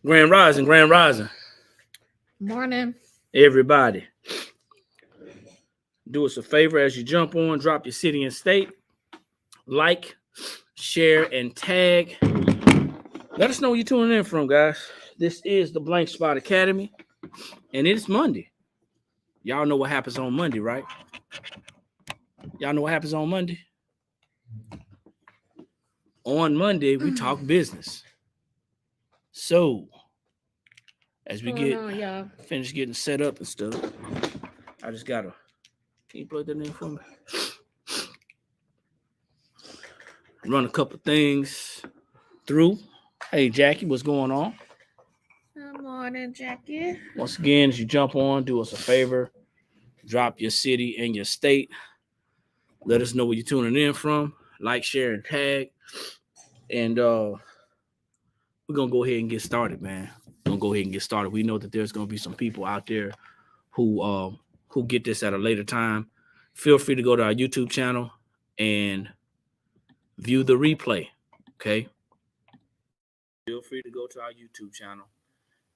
Grand Rising, Grand Rising. Morning. Everybody, do us a favor as you jump on, drop your city and state, like, share, and tag. Let us know where you're tuning in from, guys. This is the Blank Spot Academy, and it's Monday. Y'all know what happens on Monday, right? Y'all know what happens on Monday? On Monday, we talk business. So, as we finish getting set up and stuff, I just gotta. Can you plug that in for me? Run a couple things through. Hey, Jackie, what's going on? Good morning, Jackie. Once again, as you jump on, do us a favor. Drop your city and your state. Let us know where you're tuning in from. Like, share, and tag. And we're going to go ahead and get started, man. We know that there's going to be some people out there who get this at a later time. Feel free to go to our YouTube channel and view the replay, okay? Feel free to go to our YouTube channel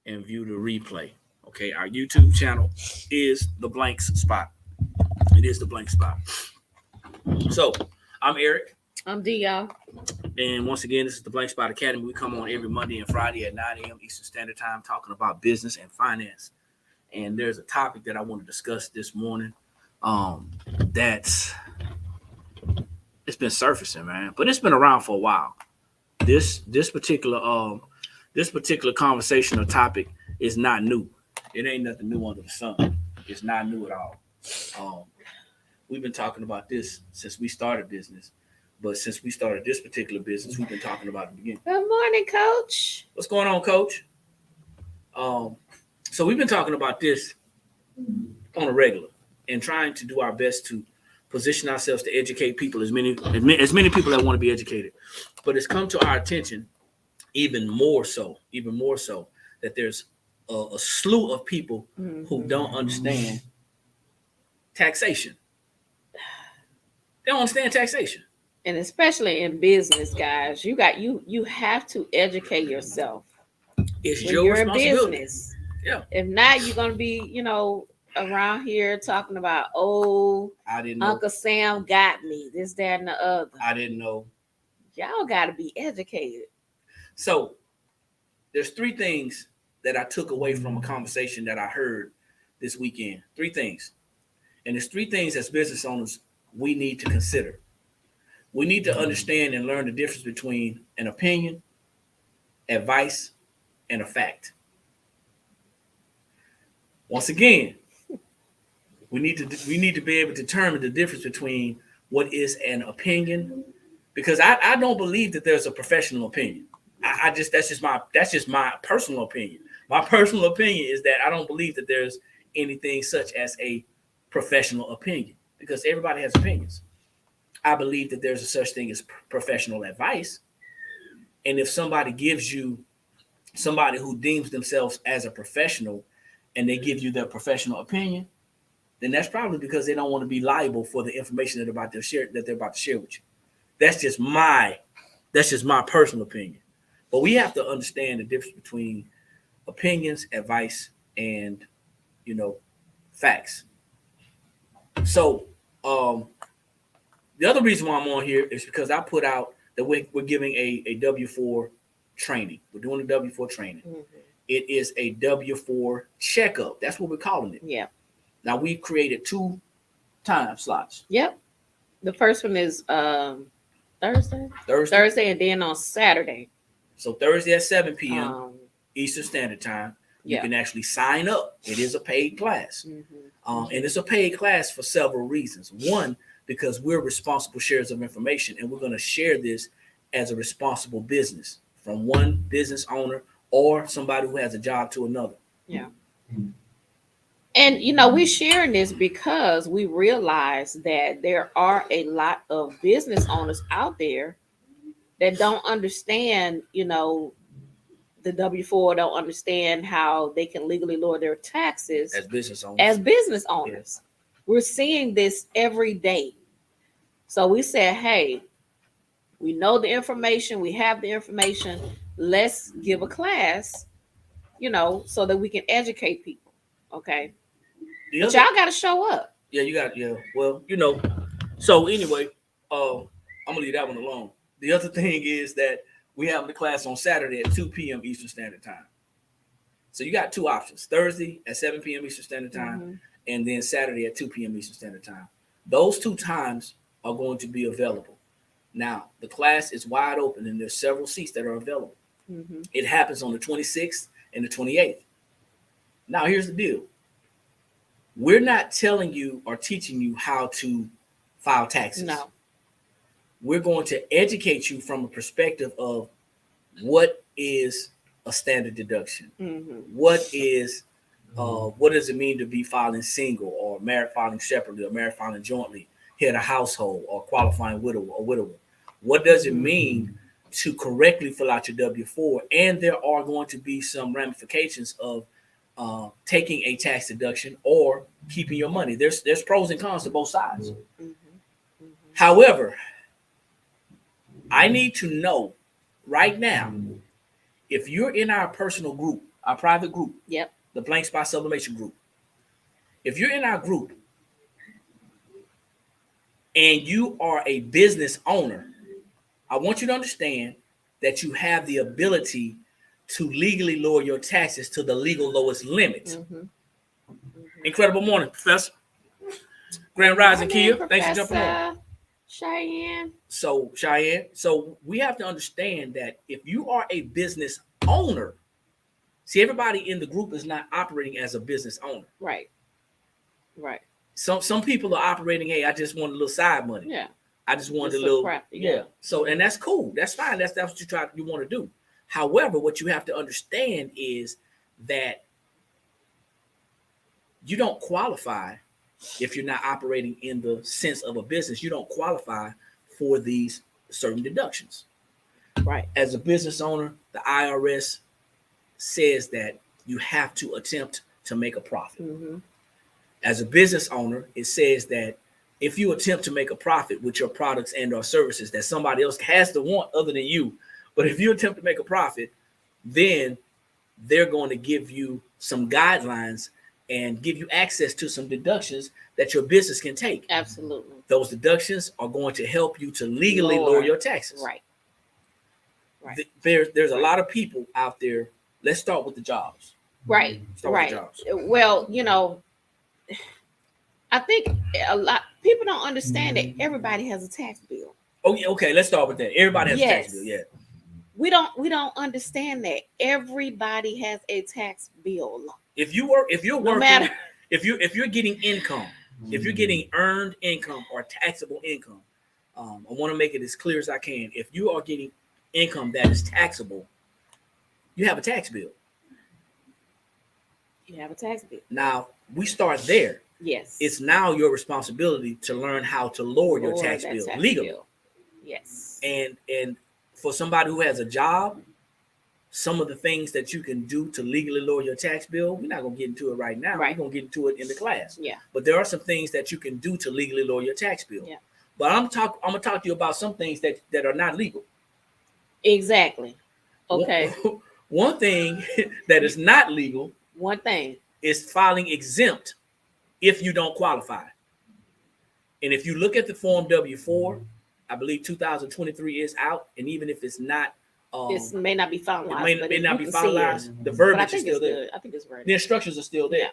and view the replay, okay? Our YouTube channel is The Blank Spot. It is The Blank Spot. So, I'm Eric. I'm D, y'all. And once again, this is the Blank Spot Academy. We come on every Monday and Friday at 9 a.m. Eastern Standard Time talking about business and finance. And there's a topic that I want to discuss this morning it's been surfacing, man. But it's been around for a while. This particular conversation or topic is not new. It ain't nothing new under the sun. It's not new at all. We've been talking about this since we started business. But since we started this particular business, we've been talking about it again. Good morning, Coach. What's going on, Coach? So we've been talking about this on a regular and trying to do our best to position ourselves to educate people, as many people that want to be educated. But it's come to our attention even more so that there's a slew of people who don't understand taxation. They don't understand taxation. And especially in business, guys, you have to educate yourself. It's your responsibility. In business. Yeah. If not, you're gonna be, around here talking about, I didn't know. Uncle Sam got me, this, that, and the other. I didn't know. Y'all gotta be educated. So there's three things that I took away from a conversation that I heard this weekend. Three things. And there's three things as business owners we need to consider. We need to understand and learn the difference between an opinion, advice, and a fact. Once again, we need to be able to determine the difference between what is an opinion, because I don't believe that there's a professional opinion. That's just my personal opinion. My personal opinion is that I don't believe that there's anything such as a professional opinion, because everybody has opinions. I believe that there's a such thing as professional advice. And if somebody who deems themselves as a professional and they give you their professional opinion, then that's probably because they don't want to be liable for the information that they're about to share with you. That's just my personal opinion. But we have to understand the difference between opinions, advice, and facts. So the other reason why I'm on here is because I put out that we're giving a W4 training. We're doing a W4 training. Mm-hmm. It is a W4 checkup. That's what we're calling it. Yeah. Now we've created 2 time slots. Yep. The first one is Thursday, and then on Saturday. So Thursday at 7 p.m. Eastern Standard Time. You can actually sign up. It is a paid class. Mm-hmm. And it's a paid class for several reasons. One, because we're responsible sharers of information, and we're going to share this as a responsible business from one business owner or somebody who has a job to another. Yeah. And, we're sharing this because we realize that there are a lot of business owners out there that don't understand, the W-4, don't understand how they can legally lower their taxes as business owners. Yeah. We're seeing this every day. So we said, hey, we know the information. We have the information. Let's give a class so that we can educate people. Okay. The But other, y'all got to show up. yeah, you got, yeah. Well, so anyway, I'm gonna leave that one alone. The other thing is that we have the class on Saturday at 2 p.m. Eastern Standard Time. So you got two options: Thursday at 7 p.m. Eastern Standard Time, and then Saturday at 2 p.m. Eastern Standard Time. Those two times are going to be available. Now, the class is wide open, and there's several seats that are available. It happens on the 26th and the 28th. Now, here's the deal. We're not telling you or teaching you how to file taxes. No. We're going to educate you from a perspective of what is a standard deduction. What does it mean to be filing single, or married filing separately, or married filing jointly, head of household, or qualifying widow or widower? What does it mean to correctly fill out your W-4? And there are going to be some ramifications of taking a tax deduction or keeping your money. There's pros and cons to both sides. However, I need to know right now, if you're in our personal group, our private group, the blank spot sublimation group, if you're in our group and you are a business owner, I want you to understand that you have the ability to legally lower your taxes to the legal lowest limit. Incredible morning, Professor. Grand Rising, Kia. Thanks for jumping on. Cheyenne. So we have to understand that if you are a business owner, see, everybody in the group is not operating as a business owner. Right. Some people are operating, hey, I just want a little side money. Yeah. I just want a little crafty, yeah. So, and that's cool. That's fine. That's what you want to do. However, what you have to understand is that you don't qualify if you're not operating in the sense of a business. You don't qualify for these certain deductions. Right. As a business owner, the IRS says that you have to attempt to make a profit. As a business owner, it says that if you attempt to make a profit with your products and or services that somebody else has to want other than you, but if you attempt to make a profit, then they're going to give you some guidelines and give you access to some deductions that your business can take. Absolutely. Those deductions are going to help you to legally lower your taxes. Right. There's a lot of people out there. Let's start with the jobs. Right. Start with the jobs. Well, I think a lot people don't understand that everybody has a tax bill. Oh yeah, okay. Let's start with that. Everybody has a tax bill. Yeah. We don't understand that everybody has a tax bill. If you're working, no matter if you're getting income, if you're getting earned income or taxable income, I want to make it as clear as I can. If you are getting income that is taxable, you have a tax bill. You have a tax bill. Now we start there. Yes. It's now your responsibility to learn how to lower your tax bill legally. Yes. And for somebody who has a job, some of the things that you can do to legally lower your tax bill, we're not going to get into it right now. Right. We're going to get into it in the class. Yeah. But there are some things that you can do to legally lower your tax bill. Yeah. But I'm going to talk to you about some things that are not legal. Exactly. Okay. One thing that is not legal. One thing is filing exempt if you don't qualify. And if you look at the Form W-4, I believe 2023 is out. And even if it's not, this may not be finalized. It may not be finalized. The verbiage is still there. I think it's right. The instructions are still there.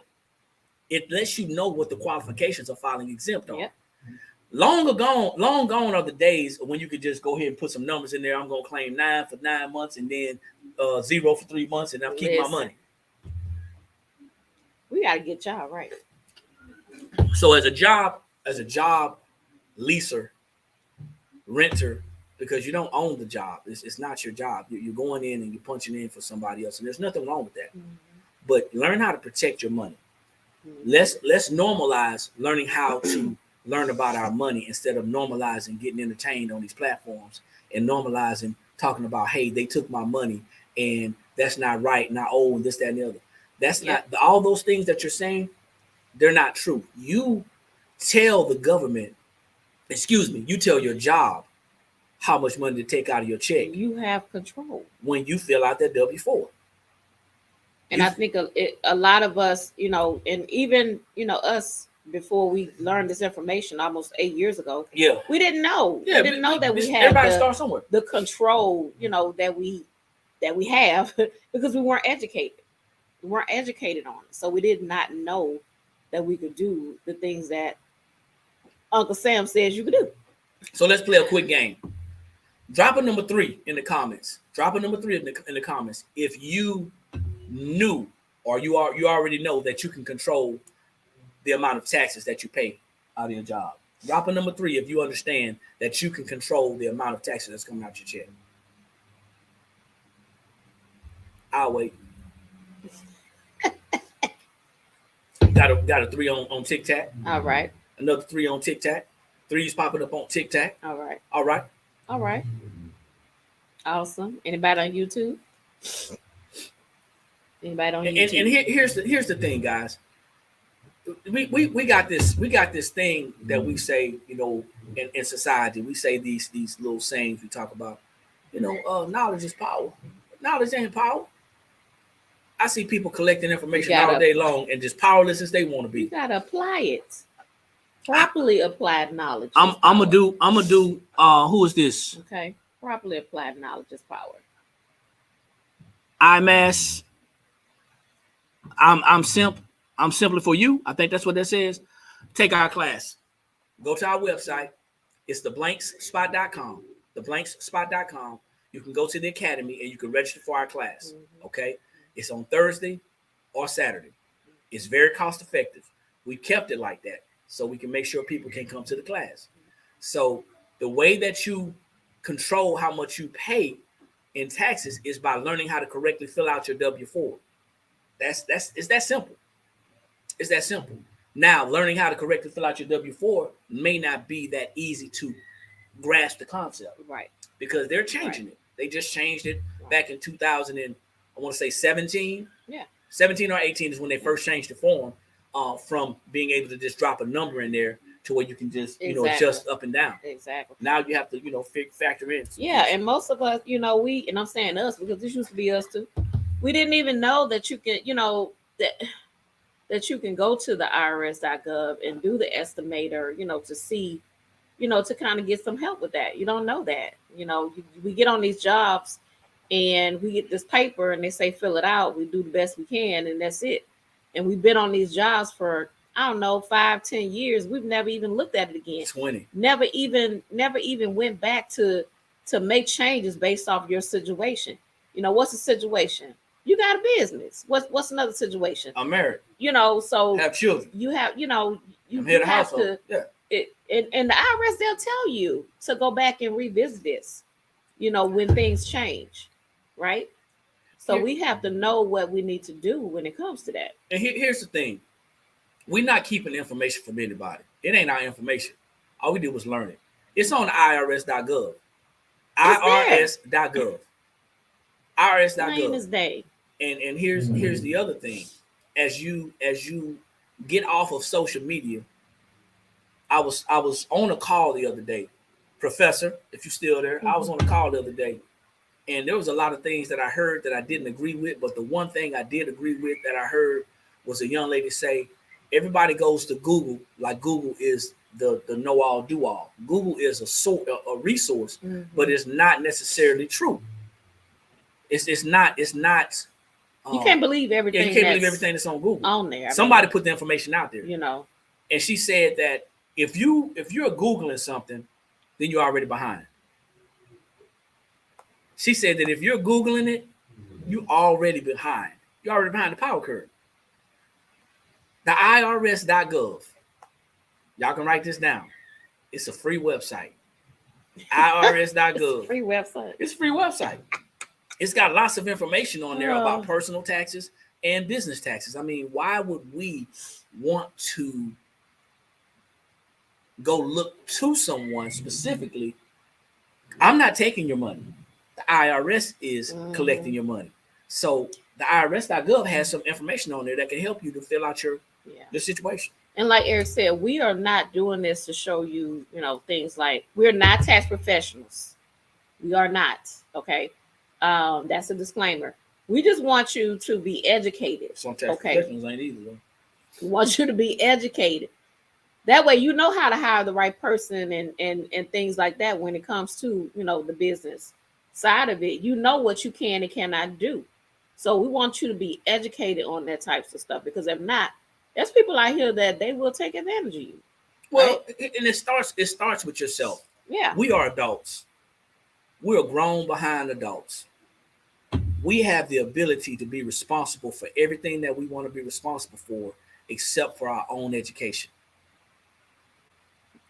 Yeah. It lets you know what the qualifications of filing exempt are. Yep. Long gone are the days when you could just go ahead and put some numbers in there. I'm going to claim 9 for 9 months and then 0 for 3 months, and I'm keeping my money. We got to get y'all right. So as a job leaser, renter, because you don't own the job. It's not your job. You're going in and you're punching in for somebody else, and there's nothing wrong with that. But learn how to protect your money. Let's normalize learning how to learn about our money instead of normalizing getting entertained on these platforms and normalizing talking about, hey, they took my money and that's not right, not and this, that, and the other. That's not all those things that you're saying. They're not true. You tell the government, you tell your job how much money to take out of your check. You have control when you fill out that W-4. And I think a lot of us, and even, us before we learned this information almost 8 years ago, Yeah. we didn't know. Yeah, we didn't know that we had everybody starts somewhere. the control, that we have because we weren't educated. We weren't educated on it. So we did not know that we could do the things that Uncle Sam says you could do. So let's play a quick game. Drop a number 3 in the comments. Drop a number 3 in the comments if you knew or you already know that you can control the amount of taxes that you pay out of your job. Drop a number 3 if you understand that you can control the amount of taxes that's coming out your check. I'll wait. Got a 3 on TikTok. All right. Another 3 on TikTok. 3's popping up on TikTok. All right. All right. All right. Awesome. Anybody on YouTube? Anybody on YouTube? And here's the thing, guys. We got this thing that we say, in society. We say these little sayings we talk about. Knowledge is power. Knowledge ain't power. I see people collecting information all day long and just powerless as they want to be. You gotta apply it. Properly applied knowledge. I'm gonna do. Who is this? Okay. Properly applied knowledge is power. IMAS. I'm simply for you. I think that's what that says. Take our class. Go to our website. It's theblanksspot.com. Theblanksspot.com. You can go to the academy and you can register for our class. Mm-hmm. Okay. It's on Thursday or Saturday. It's very cost effective. We kept it like that so we can make sure people can come to the class. So the way that you control how much you pay in taxes is by learning how to correctly fill out your W-4. It's that simple. It's that simple. Now, learning how to correctly fill out your W-4 may not be that easy to grasp the concept. Right. Because they're changing it. They just changed it back in 2000 and I want to say 17. Yeah. 17 or 18 is when they first changed the form from being able to just drop a number in there to where you can just, adjust up and down. Exactly. Now you have to, factor in. Yeah. And most of us, and I'm saying us because this used to be us too. We didn't even know that you can, that you can go to the IRS.gov and do the estimator, to see, to kind of get some help with that. You don't know that. We get on these jobs and we get this paper and they say, fill it out. We do the best we can. And that's it. And we've been on these jobs for, 5-10 years. We've never even looked at it again. 20. Never even went back to make changes based off your situation. What's the situation? You got a business. What's another situation? I'm married. So have children. You have, you have to. Yeah. And the IRS, they'll tell you to go back and revisit this. When things change, right? So we have to know what we need to do when it comes to that. And here's the thing. We're not keeping information from anybody. It ain't our information. All we did was learn it. It's on irs.gov. irs.gov. irs.gov. Plain as day. And here's the other thing. As you get off of social media, I was on a call the other day. Professor, if you're still there, I was on a call the other day. And there was a lot of things that I heard that I didn't agree with. But the one thing I did agree with that I heard was a young lady say, everybody goes to Google like Google is the know-all, do-all. Google is a resource, but it's not necessarily true. It's not. You can't believe everything. You can't believe everything that's on Google. On there. Somebody put the information out there. And she said that if you're Googling something, then you're already behind. She said that if you're Googling it, you're already behind. You're already behind the power curve. The IRS.gov. Y'all can write this down. It's a free website. IRS.gov. Free website. It's a free website. It's got lots of information on there about personal taxes and business taxes. I mean, why would we want to go look to someone specifically? I'm not taking your money. The IRS is collecting your money. So the IRS.gov has some information on there that can help you to fill out your situation. And like Eric said, we are not doing this to show you, things like we're not tax professionals. We are not. Okay. That's a disclaimer. We just want you to be educated. Some tax Okay. professionals ain't either, though. We want you to be educated. That way you know how to hire the right person and things like that when it comes to, the business side of it. You know what you can and cannot do. So we want you to be educated on that types of stuff, because if not, there's people out here that they will take advantage of you. Well, and it starts with yourself. Yeah. We are adults. We are grown behind adults. We have the ability to be responsible for everything that we want to be responsible for, except for our own education.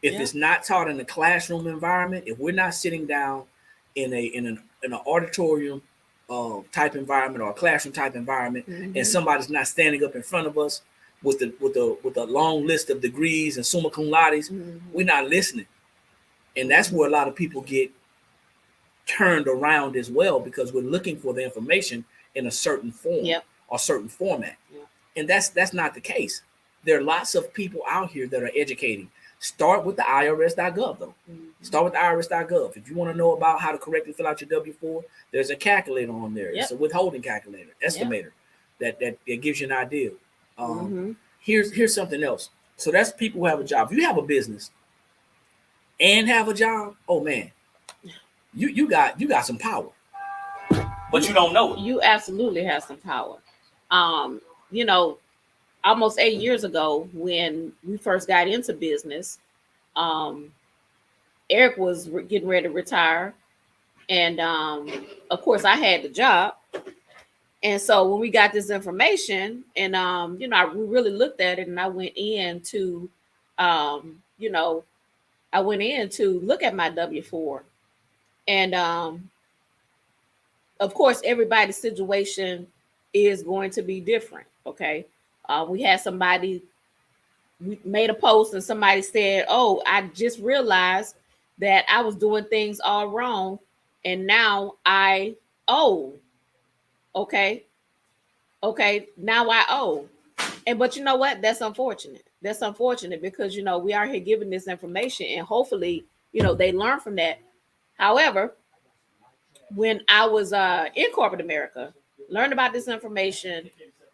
If it's not taught in a classroom environment, if we're not sitting down in an auditorium type environment or a classroom type environment, and somebody's not standing up in front of us with a long list of degrees and summa cum laudes, we're not listening. And that's where a lot of people get turned around as well, because we're looking for the information in a certain form or certain format. And that's not the case. There are lots of people out here that are educating. Start with the IRS.gov, though. Start with the IRS.gov. If you want to know about how to correctly fill out your W-4, there's a calculator on there. It's a withholding calculator, estimator that gives you an idea. Here's something else. So that's people who have a job. If you have a business and have a job, oh man, you got some power, but you don't know it. You absolutely have some power. Almost 8 years ago, when we first got into business, Eric was getting ready to retire. And of course, I had the job. And so when we got this information, and we really looked at it, and I went in to look at my W-4. And of course, everybody's situation is going to be different. Okay. We had somebody, we made a post and somebody said, "Oh, I just realized that I was doing things all wrong, and now I owe." Okay, now I owe. But you know what? That's unfortunate. That's unfortunate, because we are here giving this information, and hopefully, they learn from that. However, when I was in corporate America, learned about this information,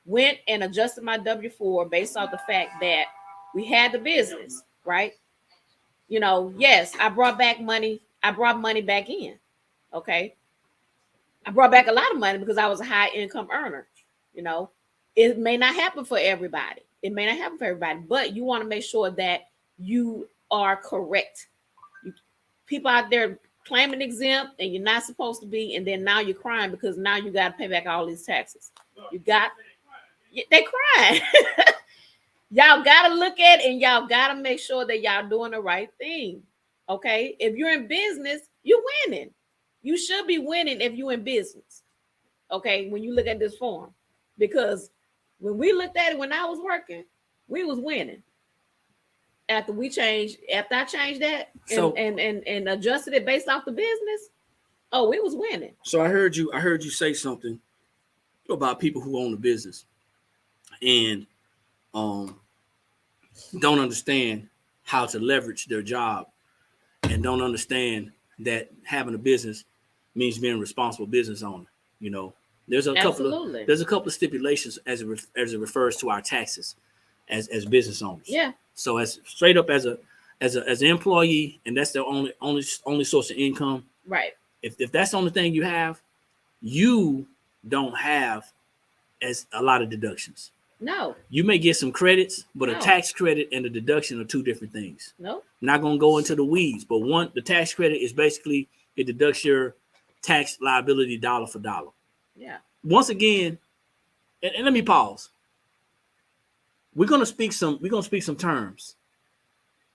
went and adjusted my W-4 based off the fact that we had the business, right? Yes, I brought back money. I brought money back in. Okay. I brought back a lot of money because I was a high income earner. It may not happen for everybody. But you want to make sure that you are correct. People out there claiming exempt and you're not supposed to be, and then now you're crying because now you got to pay back all these taxes. They crying. Y'all got to look at it, and y'all got to make sure that y'all doing the right thing. Okay. If you're in business, you're winning. You should be winning if you're in business. Okay. When you look at this form, because when we looked at it, when I was working, we was winning. After I changed that and adjusted it based off the business, we was winning. So I heard you say something about people who own a business and don't understand how to leverage their job, and don't understand that having a business means being a responsible business owner. There's a couple of stipulations as it refers to our taxes as business owners. Yeah. So as straight up as an employee, and that's their only source of income. Right. If that's the only thing you have, you don't have as a lot of deductions. No. You may get some credits, but a tax credit and a deduction are two different things. No. Not going to go into the weeds, but the tax credit is basically, it deducts your tax liability dollar for dollar. Yeah. Once again, and let me pause. We're gonna speak some terms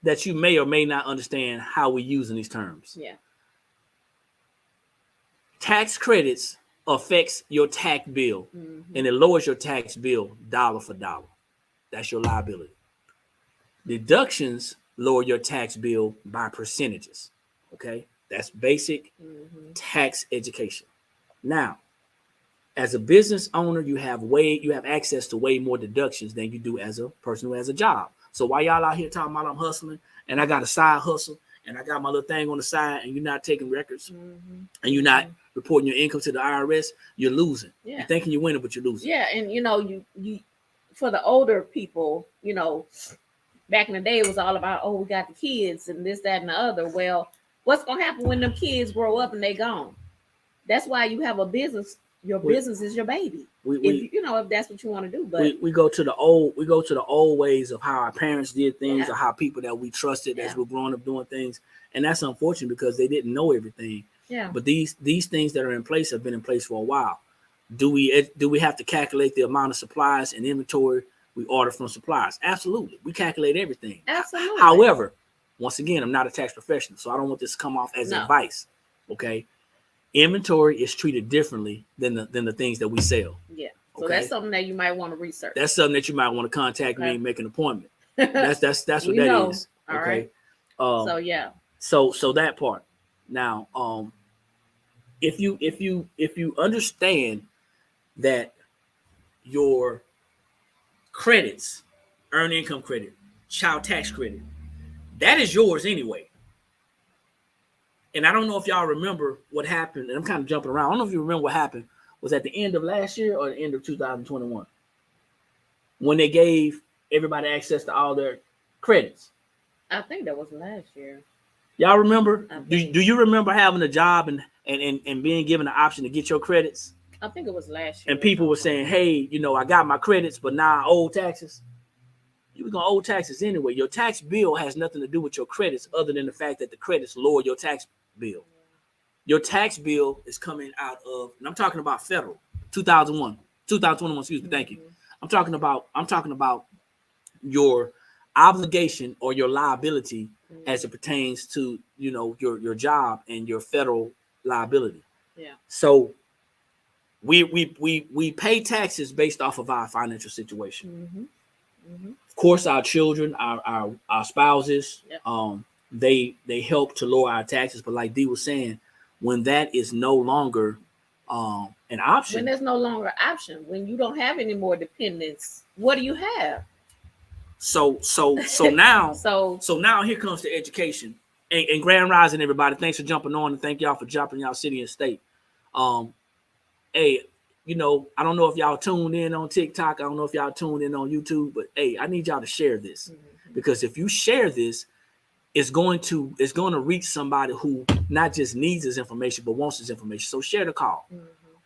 that you may or may not understand how we're using these terms. Yeah. Tax credits affects your tax bill, and it lowers your tax bill dollar for dollar. That's your liability. Deductions lower your tax bill by percentages. Okay, that's basic tax education. Now, as a business owner, you have access to way more deductions than you do as a person who has a job. So while y'all out here talking about I'm hustling and I got a side hustle and I got my little thing on the side, and you're not taking records, Mm-hmm. and you're not reporting your income to the IRS, you're losing. Yeah. You're thinking you're winning, but you're losing. Yeah, and you for the older people, back in the day it was all about, we got the kids and this, that, and the other. Well, what's gonna happen when them kids grow up and they gone? That's why you have a business. Your business is your baby. If that's what you want to do. But we go to the old ways of how our parents did things, or how people that we trusted as we're growing up doing things. And that's unfortunate because they didn't know everything. Yeah. But these things that are in place have been in place for a while. Do we have to calculate the amount of supplies and inventory we order from suppliers? Absolutely. We calculate everything. Absolutely. However, once again, I'm not a tax professional, so I don't want this to come off as advice. Okay. Inventory is treated differently than the things that we sell. Yeah. So that's something that you might want to research. That's something that you might want to contact me and make an appointment. That's what that is. All okay. Right. So that part. Now, if you understand that your credits, earned income credit, child tax credit, that is yours anyway. And I don't know if y'all remember what happened, and I'm kind of jumping around. I don't know if you remember what happened. Was at the end of last year or the end of 2021 when they gave everybody access to all their credits? I think that was last year. Y'all remember? Do you remember having a job and being given the option to get your credits? I think it was last year. And people were saying, hey, I got my credits, but now I owe taxes. You were going to owe taxes anyway. Your tax bill has nothing to do with your credits other than the fact that the credits lower your tax bill. Your tax bill is coming out of, and I'm talking about federal, 2021, excuse me, thank you. I'm talking about your obligation or your liability as it pertains to, your job and your federal liability. Yeah. So we pay taxes based off of our financial situation. Of course, our children, our spouses, they help to lower our taxes. But like Dee was saying, when that is no longer an option, when there's no longer an option, when you don't have any more dependents, what do you have? So now, so now here comes the education and Grand Rising, everybody. Thanks for jumping on, and thank y'all for dropping y'all city and state. Hey, I don't know if y'all tuned in on TikTok. I don't know if y'all tuned in on YouTube, but hey, I need y'all to share this because if you share this, it's going to reach somebody who not just needs this information but wants this information. So share the call.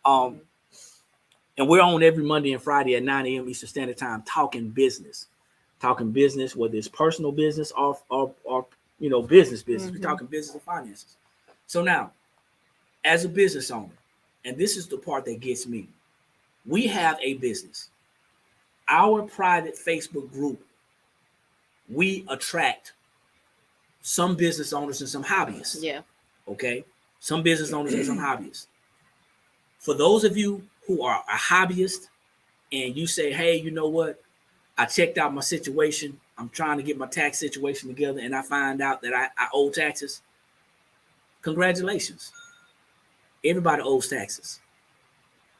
And we're on every Monday and Friday at 9 a.m. Eastern Standard Time talking business, whether it's personal business or business. We're talking business and finances. So now, as a business owner, and this is the part that gets me, we have a business. Our private Facebook group, we attract some business owners and some hobbyists. Yeah. Okay. Some business owners and some hobbyists. For those of you who are a hobbyist and you say, hey, you know what? I checked out my situation. I'm trying to get my tax situation together and I find out that I owe taxes. Congratulations. Everybody owes taxes.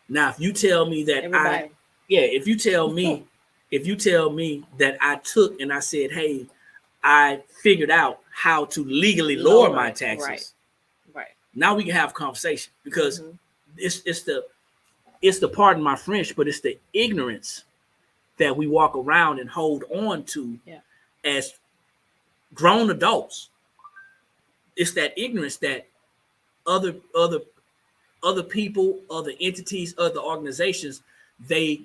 Now, if you tell me that if you tell me that I took and I said, hey, I figured out how to legally lower my taxes. Right. Now we can have a conversation because it's the pardon my French, but it's the ignorance that we walk around and hold on to as grown adults. It's that ignorance that other people, other entities, other organizations, they're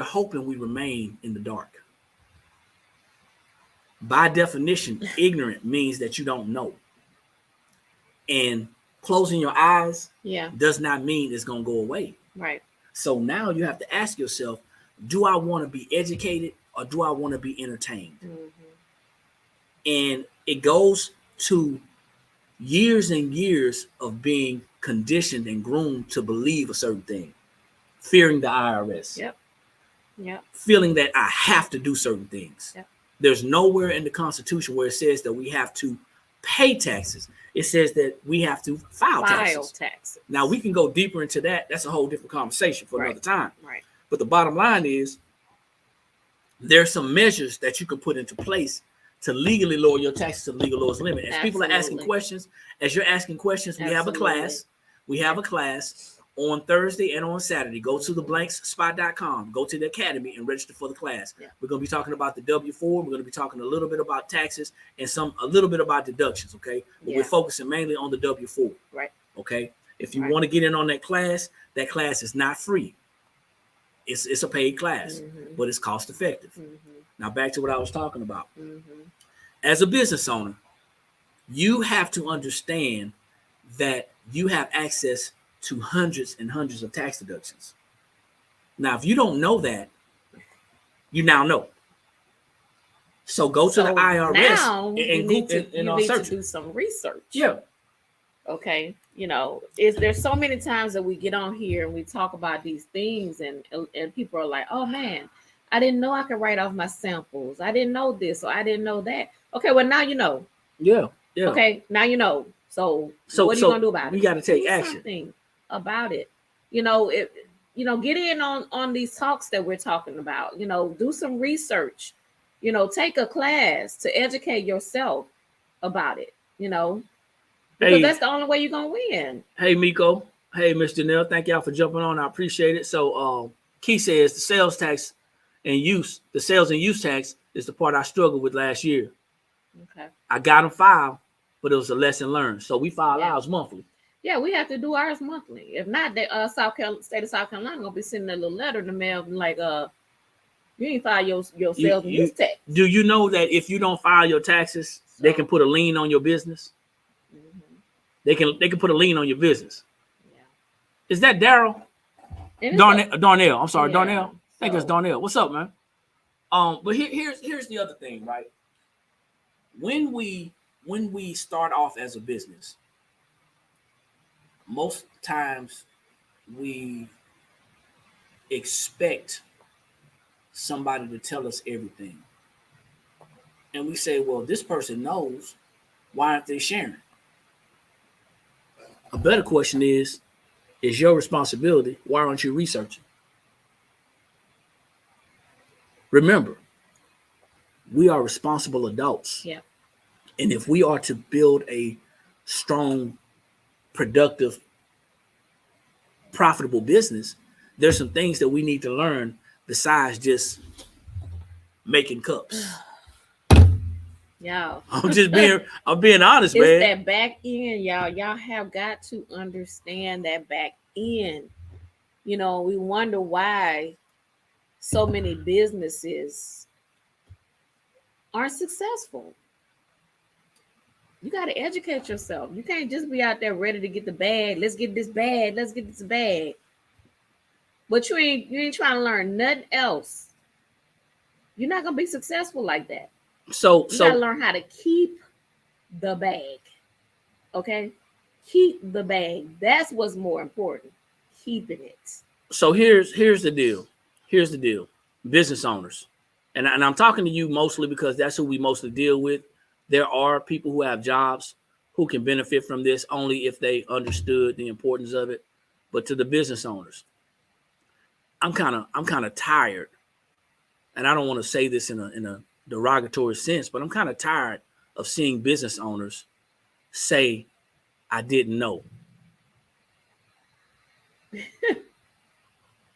hoping we remain in the dark. By definition, ignorant means that you don't know. And closing your eyes does not mean it's going to go away. Right. So now you have to ask yourself, do I want to be educated or do I want to be entertained? And it goes to years and years of being conditioned and groomed to believe a certain thing, fearing the IRS. Yep. Feeling that I have to do certain things. Yep. There's nowhere in the Constitution where it says that we have to pay taxes. It says that we have to file taxes. Now we can go deeper into that. That's a whole different conversation for another time. Right. But the bottom line is there's some measures that you can put into place to legally lower your taxes to the legal lowest limit. As people are asking questions, as you're asking questions, we have a class. We have a class on Thursday and on Saturday. Go to theblankspot.com. Go to the academy and register for the class. Yeah. We're going to be talking about the W-4. We're going to be talking a little bit about taxes and a little bit about deductions, okay? But we're focusing mainly on the W-4. Right. Okay? If you want to get in on that class is not free. It's a paid class, but it's cost effective. Now back to what I was talking about. As a business owner, you have to understand that you have access to hundreds and hundreds of tax deductions. Now, if you don't know that, you now know. So go to the IRS now and you need to do some research. Yeah. Okay. You know, there's so many times that we get on here and we talk about these things and people are like, oh man, I didn't know I could write off my samples. I didn't know this or I didn't know that. Okay, well now you know. Yeah. Yeah. Okay, now you know. So what are you gonna do about it? We got to take action. Something about it. You know, get in on these talks that we're talking about. You know, do some research. You know, take a class to educate yourself about it. You know, because that's the only way you're gonna win. Hey, Miko. Hey, Miss Janelle. Thank y'all for jumping on. I appreciate it. So, Key says the sales and use tax is the part I struggled with last year. Okay. I got them filed, but it was a lesson learned. So we file ours monthly. Yeah, we have to do ours monthly. If not, the state of South Carolina gonna be sending a little letter in the mail like, you ain't file your sales and use tax. Do you know that if you don't file your taxes, they can put a lien on your business? They can put a lien on your business. Yeah. Is that Daryl? Darnell. I'm sorry, Darnell. I think it's Darnell. What's up, man? But here's the other thing, right? When we start off as a business, most times we expect somebody to tell us everything. And we say, well, this person knows, why aren't they sharing? A better question is your responsibility. Why aren't you researching? Remember, we are responsible adults. Yeah. And if we are to build a strong, productive, profitable business, there's some things that we need to learn besides just making cups. Y'all. I'm being honest, man. It's that back end, y'all. Y'all have got to understand that back end. You know, we wonder why so many businesses aren't successful. You got to educate yourself. You can't just be out there ready to get the bag. Let's get this bag. Let's get this bag. But you ain't trying to learn nothing else. You're not gonna be successful like that. So you gotta learn how to keep the bag. Okay, keep the bag. That's what's more important. Keeping it. So here's the deal. Here's the deal. Business owners, and I'm talking to you mostly because that's who we mostly deal with. There are people who have jobs who can benefit from this only if they understood the importance of it. But to the business owners, I'm kind of tired, and I don't want to say this in a derogatory sense, but I'm kind of tired of seeing business owners say, "I didn't know."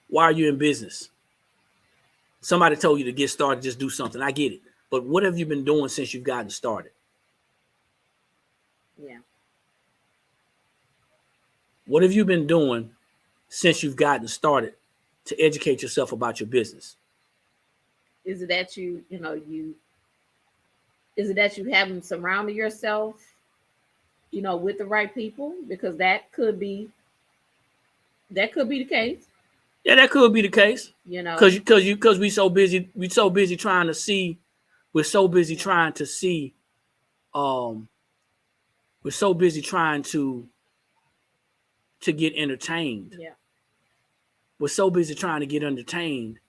Why are you in business? Somebody told you to get started, just do something. I get it. But what have you been doing since you've gotten started? Yeah. What have you been doing since you've gotten started to educate yourself about your business? Is it that you haven't surrounded yourself, with the right people? Because that could be the case. Yeah, that could be the case. Because we're so busy trying to see. We're so busy trying to see. We're so busy trying to get entertained. Yeah. We're so busy trying to get entertained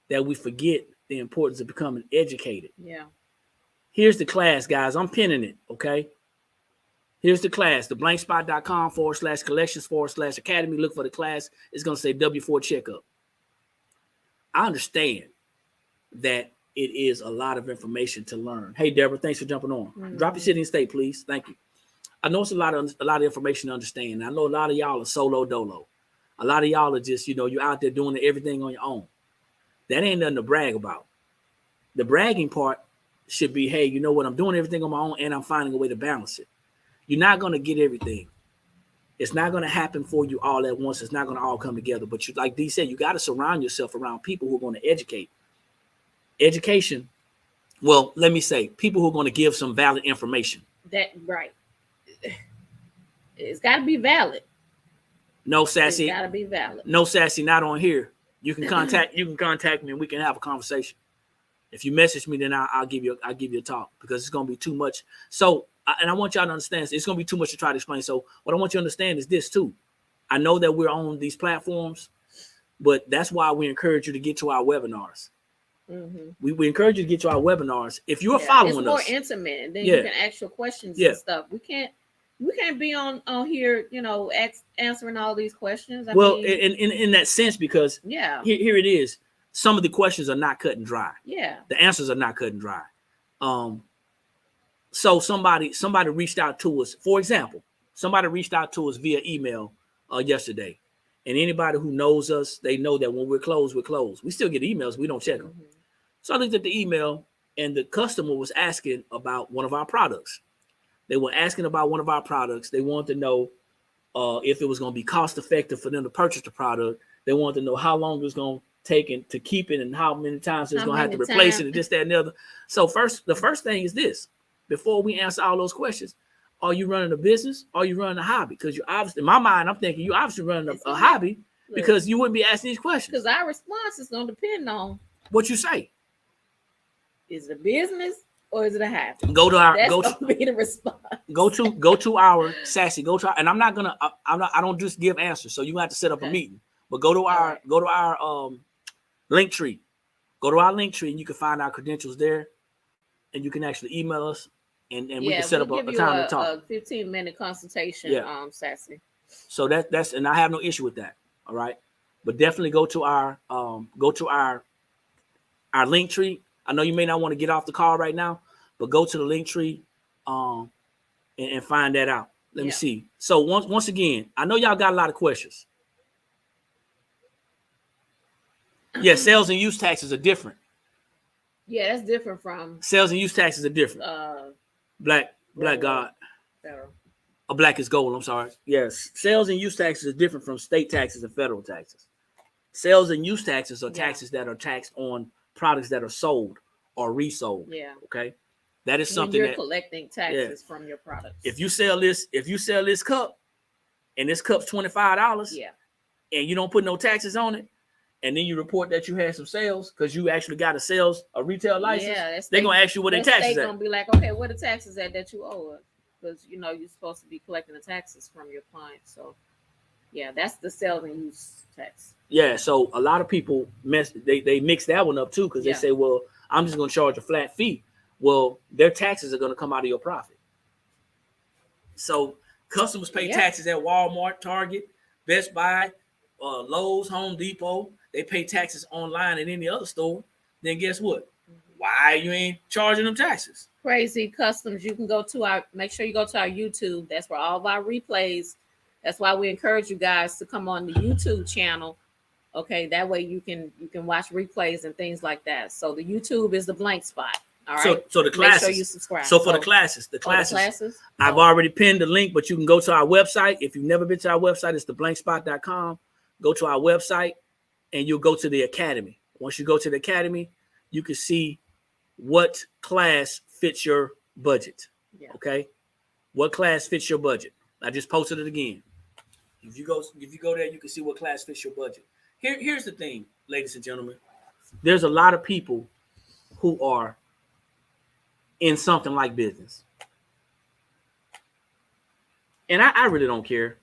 that we forget the importance of becoming educated. Yeah. Here's the class, guys. I'm pinning it, okay? Here's the class, theblankspot.com/collections/academy. Look for the class. It's going to say W4 checkup. I understand that it is a lot of information to learn. Hey, Deborah, thanks for jumping on. Mm-hmm. Drop your city and state, please. Thank you. I know it's a lot of information to understand. I know a lot of y'all are solo dolo. A lot of y'all are just, you're out there doing everything on your own. That ain't nothing to brag about. The bragging part should be, hey, you know what? I'm doing everything on my own and I'm finding a way to balance it. You're not going to get everything. It's not going to happen for you all at once. It's not going to all come together. But like Dee said, you got to surround yourself around people who are going to educate. Education, well, let me say, people who are going to give some valid information. That right. It's got to be valid. No, Sassy. It's got to be valid. No, Sassy, not on here. You can contact me and we can have a conversation. If you message me, then I'll give you a talk, because it's going to be too much. So, and I want y'all to understand, it's going to be too much to try to explain. So what I want you to understand is this too. I know that we're on these platforms, but that's why we encourage you to get to our webinars. Mm-hmm. We encourage you to get to our webinars. If you're following us, it's more intimate, and then you can ask your questions and stuff. We can't be on here, answering all these questions. I mean, in that sense, because here it is. Some of the questions are not cut and dry. Yeah, the answers are not cut and dry. So somebody reached out to us. For example, somebody reached out to us via email yesterday. And anybody who knows us, they know that when we're closed, we're closed. We still get emails. We don't check them. Mm-hmm. So I looked at the email, and the customer was asking about one of our products. They were asking about one of our products. They wanted to know if it was going to be cost effective for them to purchase the product. They wanted to know how long it was going to take to keep it, and how many times it's going to have to replace it, and this, that, and the other. So the first thing is this. Before we answer all those questions, are you running a business? Or are you running a hobby? Because you obviously, in my mind, I'm thinking you obviously running a hobby, because you wouldn't be asking these questions. Because our response is going to depend on what you say. Is it a business or is it a hobby? Go to our be the response. Go to our Sassy. And I'm not gonna. I don't just give answers. So you have to set up a meeting. But go to our link tree. Go to our link tree, and you can find our credentials there, and you can actually email us. And we can set up a time to talk. A 15-minute consultation, Sassy. So that's and I have no issue with that. All right, but definitely go to our link tree. I know you may not want to get off the call right now, but go to the link tree, and find that out. Let me see. So once again, I know y'all got a lot of questions. Yeah, sales and use taxes are different. Yeah, that's different from sales and use taxes are different. Black God. Federal. Black is gold. I'm sorry. Yes. Sales and use taxes are different from state taxes and federal taxes. Sales and use taxes are taxes that are taxed on products that are sold or resold. Yeah. Okay. That is something you're collecting taxes from your products. If you sell this cup, and this cup's $25, and you don't put no taxes on it, and then you report that you had some sales because you actually got a retail license, they're gonna ask you what their taxes at. They're gonna be like, okay, what are the taxes at that you owe us? Because you're supposed to be collecting the taxes from your clients. So that's the sales and use tax. Yeah, so a lot of people they mix that one up too, because they say, well, I'm just gonna charge a flat fee. Well, their taxes are gonna come out of your profit. So customers pay taxes at Walmart, Target, Best Buy, Lowe's, Home Depot. They pay taxes online at any other store. Then guess what? Why you ain't charging them taxes? Crazy Customs. You can make sure you go to our YouTube. That's where all of our replays. That's why we encourage you guys to come on the YouTube channel. Okay, that way you can watch replays and things like that. So the YouTube is the blank spot. All right. So the classes. Make sure you subscribe. So for the classes, I've already pinned the link, but you can go to our website. If you've never been to our website, it's theblankspot.com. Go to our website, and you'll go to the academy. Once you go to the academy, you can see what class fits your budget. Yeah. Okay, what class fits your budget? I just posted it again. If you go there, you can see what class fits your budget. Here's the thing, ladies and gentlemen. There's a lot of people who are in something like business, and I really don't care.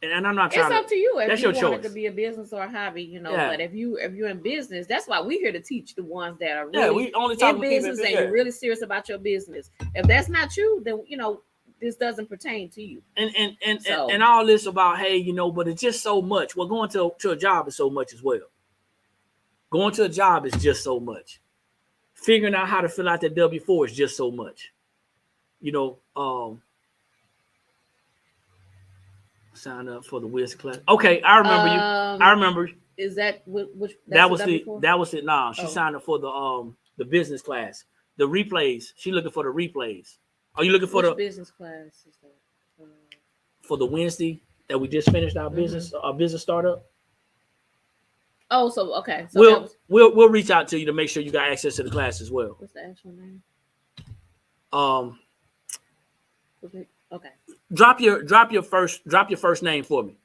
And I'm not trying. It's up to you. That's if you your want choice. It to be a business or a hobby, But if you're in business, that's why we're here to teach the ones that are really we only talk in business and you're really serious about your business. If that's not you, then this doesn't pertain to you. And all this about but it's just so much. Well, going to a job is so much as well. Going to a job is just so much. figuring out how to fill out that W-4 is just so much. Sign up for the Wisdom class. Okay, I remember you. I remember. Is that which? That was it. Nah, she signed up for the business class. The replays. She looking for the replays. Are you looking for the business class? Is that? For the Wednesday that we just finished our business startup? Oh, so okay. So we'll reach out to you to make sure you got access to the class as well. What's the actual name? Okay. Drop your first name for me.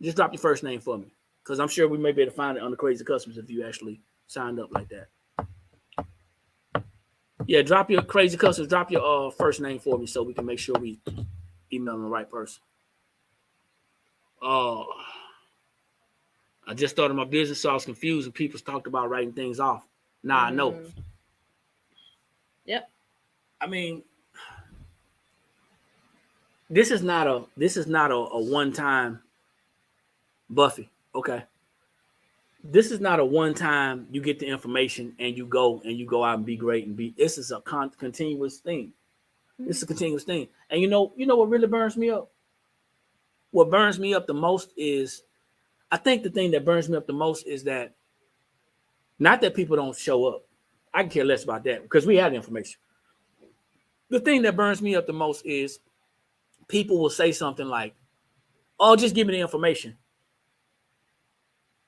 Just drop your first name for me, because I'm sure we may be able to find it on the Crazy Customers if you actually signed up like that. Yeah, drop your Crazy Customers. Drop your first name for me so we can make sure we email the right person. I just started my business, so I was confused, and people talked about writing things off. Nah, I know. Yep. I mean, this is not a one-time Buffy. Okay. This is not a one-time you get the information and you go out and be great and be. This is a continuous thing. This is a continuous thing. And you know what really burns me up? What burns me up the most is, I think the thing that burns me up the most is that, not that people don't show up. I can care less about that because we have the information. The thing that burns me up the most is people will say something like, "Oh, just give me the information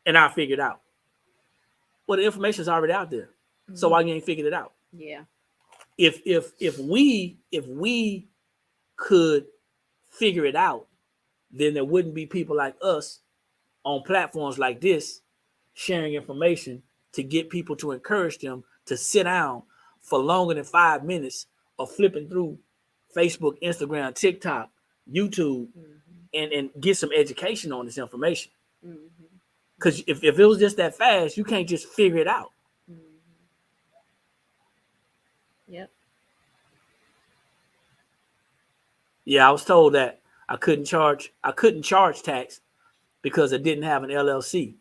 and I'll figure it out." Well, the information is already out there. So why you ain't figured it out? Yeah. If we could figure it out, then there wouldn't be people like us on platforms like this sharing information to get people to encourage them to sit down for longer than 5 minutes of flipping through Facebook, Instagram, TikTok, YouTube, and get some education on this information. Because if it was just that fast, you can't just figure it out. Yep. Yeah, I was told that I couldn't charge tax because I didn't have an LLC.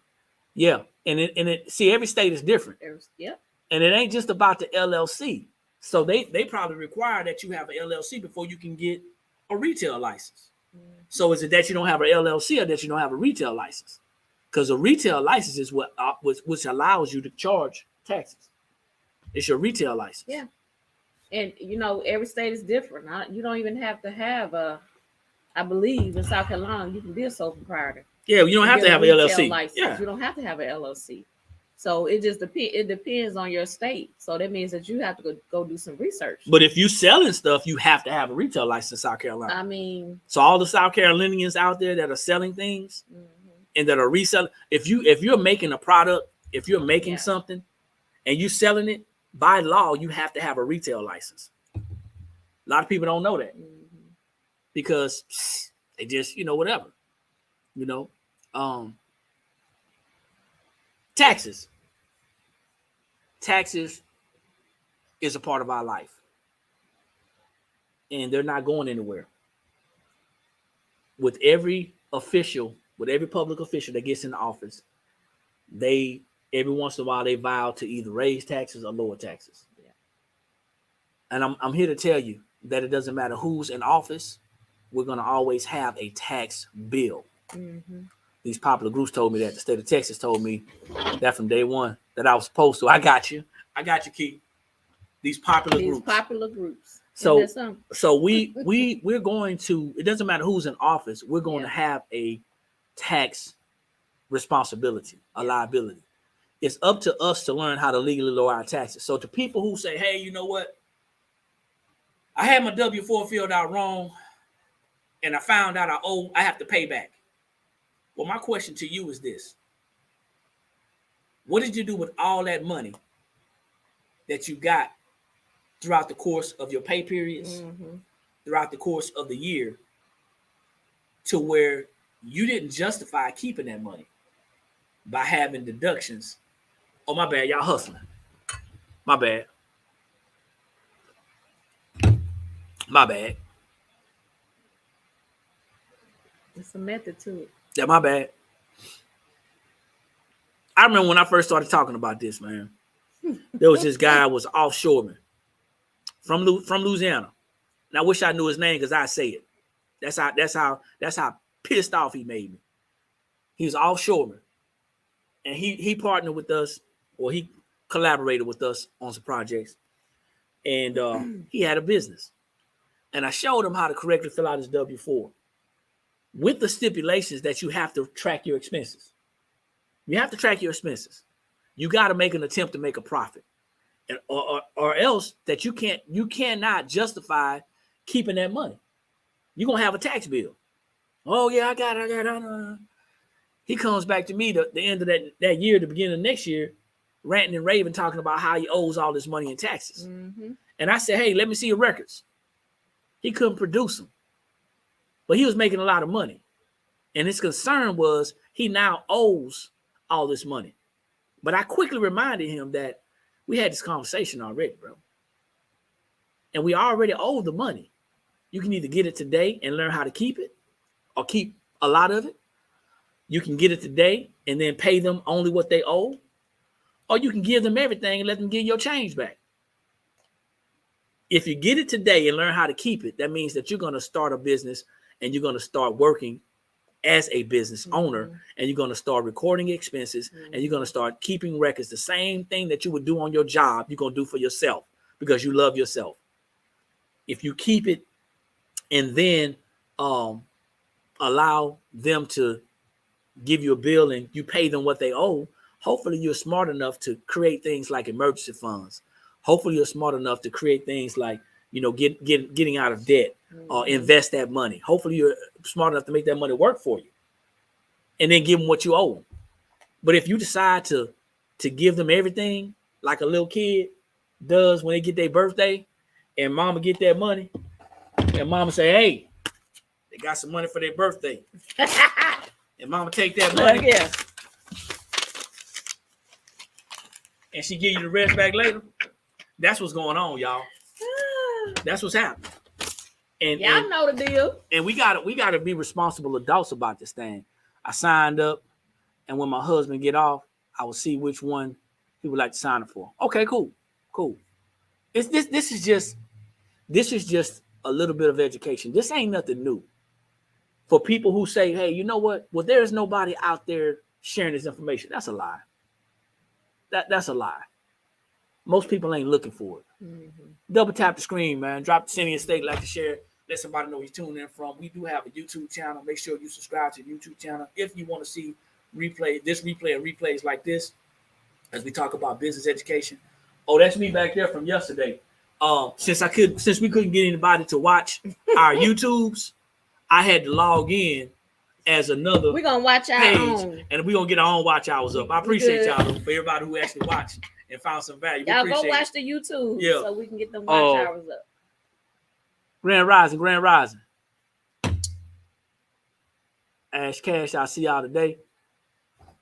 Yeah, and it see, every state is different. Yep. And it ain't just about the LLC. So they probably require that you have an LLC before you can get a retail license. So is it that you don't have an LLC or that you don't have a retail license? Because a retail license is which allows you to charge taxes. It's your retail license. Yeah. And every state is different. You don't even have to have I believe in South Carolina you can be a sole proprietor. Yeah, you don't have to have an LLC. License. Yeah. You don't have to have an LLC. So it just depends on your state. So that means that you have to go do some research. But if you selling stuff, you have to have a retail license in South Carolina. I mean, so all the South Carolinians out there that are selling things and that are reselling, if you're making a product, if you're making something and you're selling it, by law, you have to have a retail license. A lot of people don't know that because they just, whatever, Taxes is a part of our life, and they're not going anywhere. With every public official that gets in office, every once in a while they vow to either raise taxes or lower taxes. Yeah. And I'm here to tell you that it doesn't matter who's in office, we're going to always have a tax bill. These popular groups told me that. The state of Texas told me that from day one that I was supposed to. I got you, Keith. These popular groups. So we're going to. It doesn't matter who's in office. We're going to have a tax responsibility, a liability. It's up to us to learn how to legally lower our taxes. So to people who say, "Hey, you know what? I had my W-4 filled out wrong, and I found out I have to pay back." Well, my question to you is this. What did you do with all that money that you got throughout the course of your pay periods, throughout the course of the year, to where you didn't justify keeping that money by having deductions? Oh, my bad, y'all hustling. My bad. It's a method to it. Yeah, my bad. I remember when I first started talking about this, man. There was this guy was offshoreman from Louisiana. And I wish I knew his name because I say it. That's how pissed off he made me. He was offshoreman. And he partnered with us, or he collaborated with us on some projects. And he had a business. And I showed him how to correctly fill out his W-4 with the stipulations that you have to track your expenses. You have to track your expenses. You got to make an attempt to make a profit, and, or else that you cannot justify keeping that money. You're going to have a tax bill. Oh, yeah, I got it. He comes back to me the end of that year, the beginning of next year, ranting and raving, talking about how he owes all this money in taxes. Mm-hmm. And I said, hey, let me see your records. He couldn't produce them. But he was making a lot of money. And his concern was he now owes all this money. But I quickly reminded him that we had this conversation already, bro. And we already owe the money. You can either get it today and learn how to keep it, or keep a lot of it. You can get it today and then pay them only what they owe, or you can give them everything and let them get your change back. If you get it today and learn how to keep it, that means that you're going to start a business and you're going to start working as a business owner, and you're going to start recording expenses, and you're going to start keeping records. The same thing that you would do on your job, you're going to do for yourself because you love yourself. If you keep it and then allow them to give you a bill and you pay them what they owe, hopefully you're smart enough to create things like emergency funds. Hopefully you're smart enough to create things like, getting out of debt or invest that money. Hopefully you're smart enough to make that money work for you and then give them what you owe them. But if you decide to give them everything like a little kid does when they get their birthday, and mama get that money, and mama say, hey, they got some money for their birthday. And mama take that money. Yeah. And she give you the rest back later. That's what's going on, y'all. That's what's happening. And y'all know the deal. And we gotta be responsible adults about this thing. I signed up, and when my husband get off, I will see which one he would like to sign up for. Okay, cool. This is just a little bit of education. This ain't nothing new. For people who say, hey, you know what? Well, there's nobody out there sharing this information. That's a lie. That's a lie. Most people ain't looking for it. Mm-hmm. Double tap the screen, man. Drop the city and state, like to share. Let somebody know you're tuning in from. We do have a YouTube channel. Make sure you subscribe to the YouTube channel if you want to see replays like this as we talk about business education. Oh, that's me back there from yesterday. Since we couldn't get anybody to watch our YouTubes, I had to log in as another. We're gonna watch our page, own, and we're gonna get our own watch hours up. I appreciate y'all for everybody who actually watched and found some value. Y'all go watch the YouTube, so we can get them watch hours up. Grand Rising. Ash Cash, I see y'all today.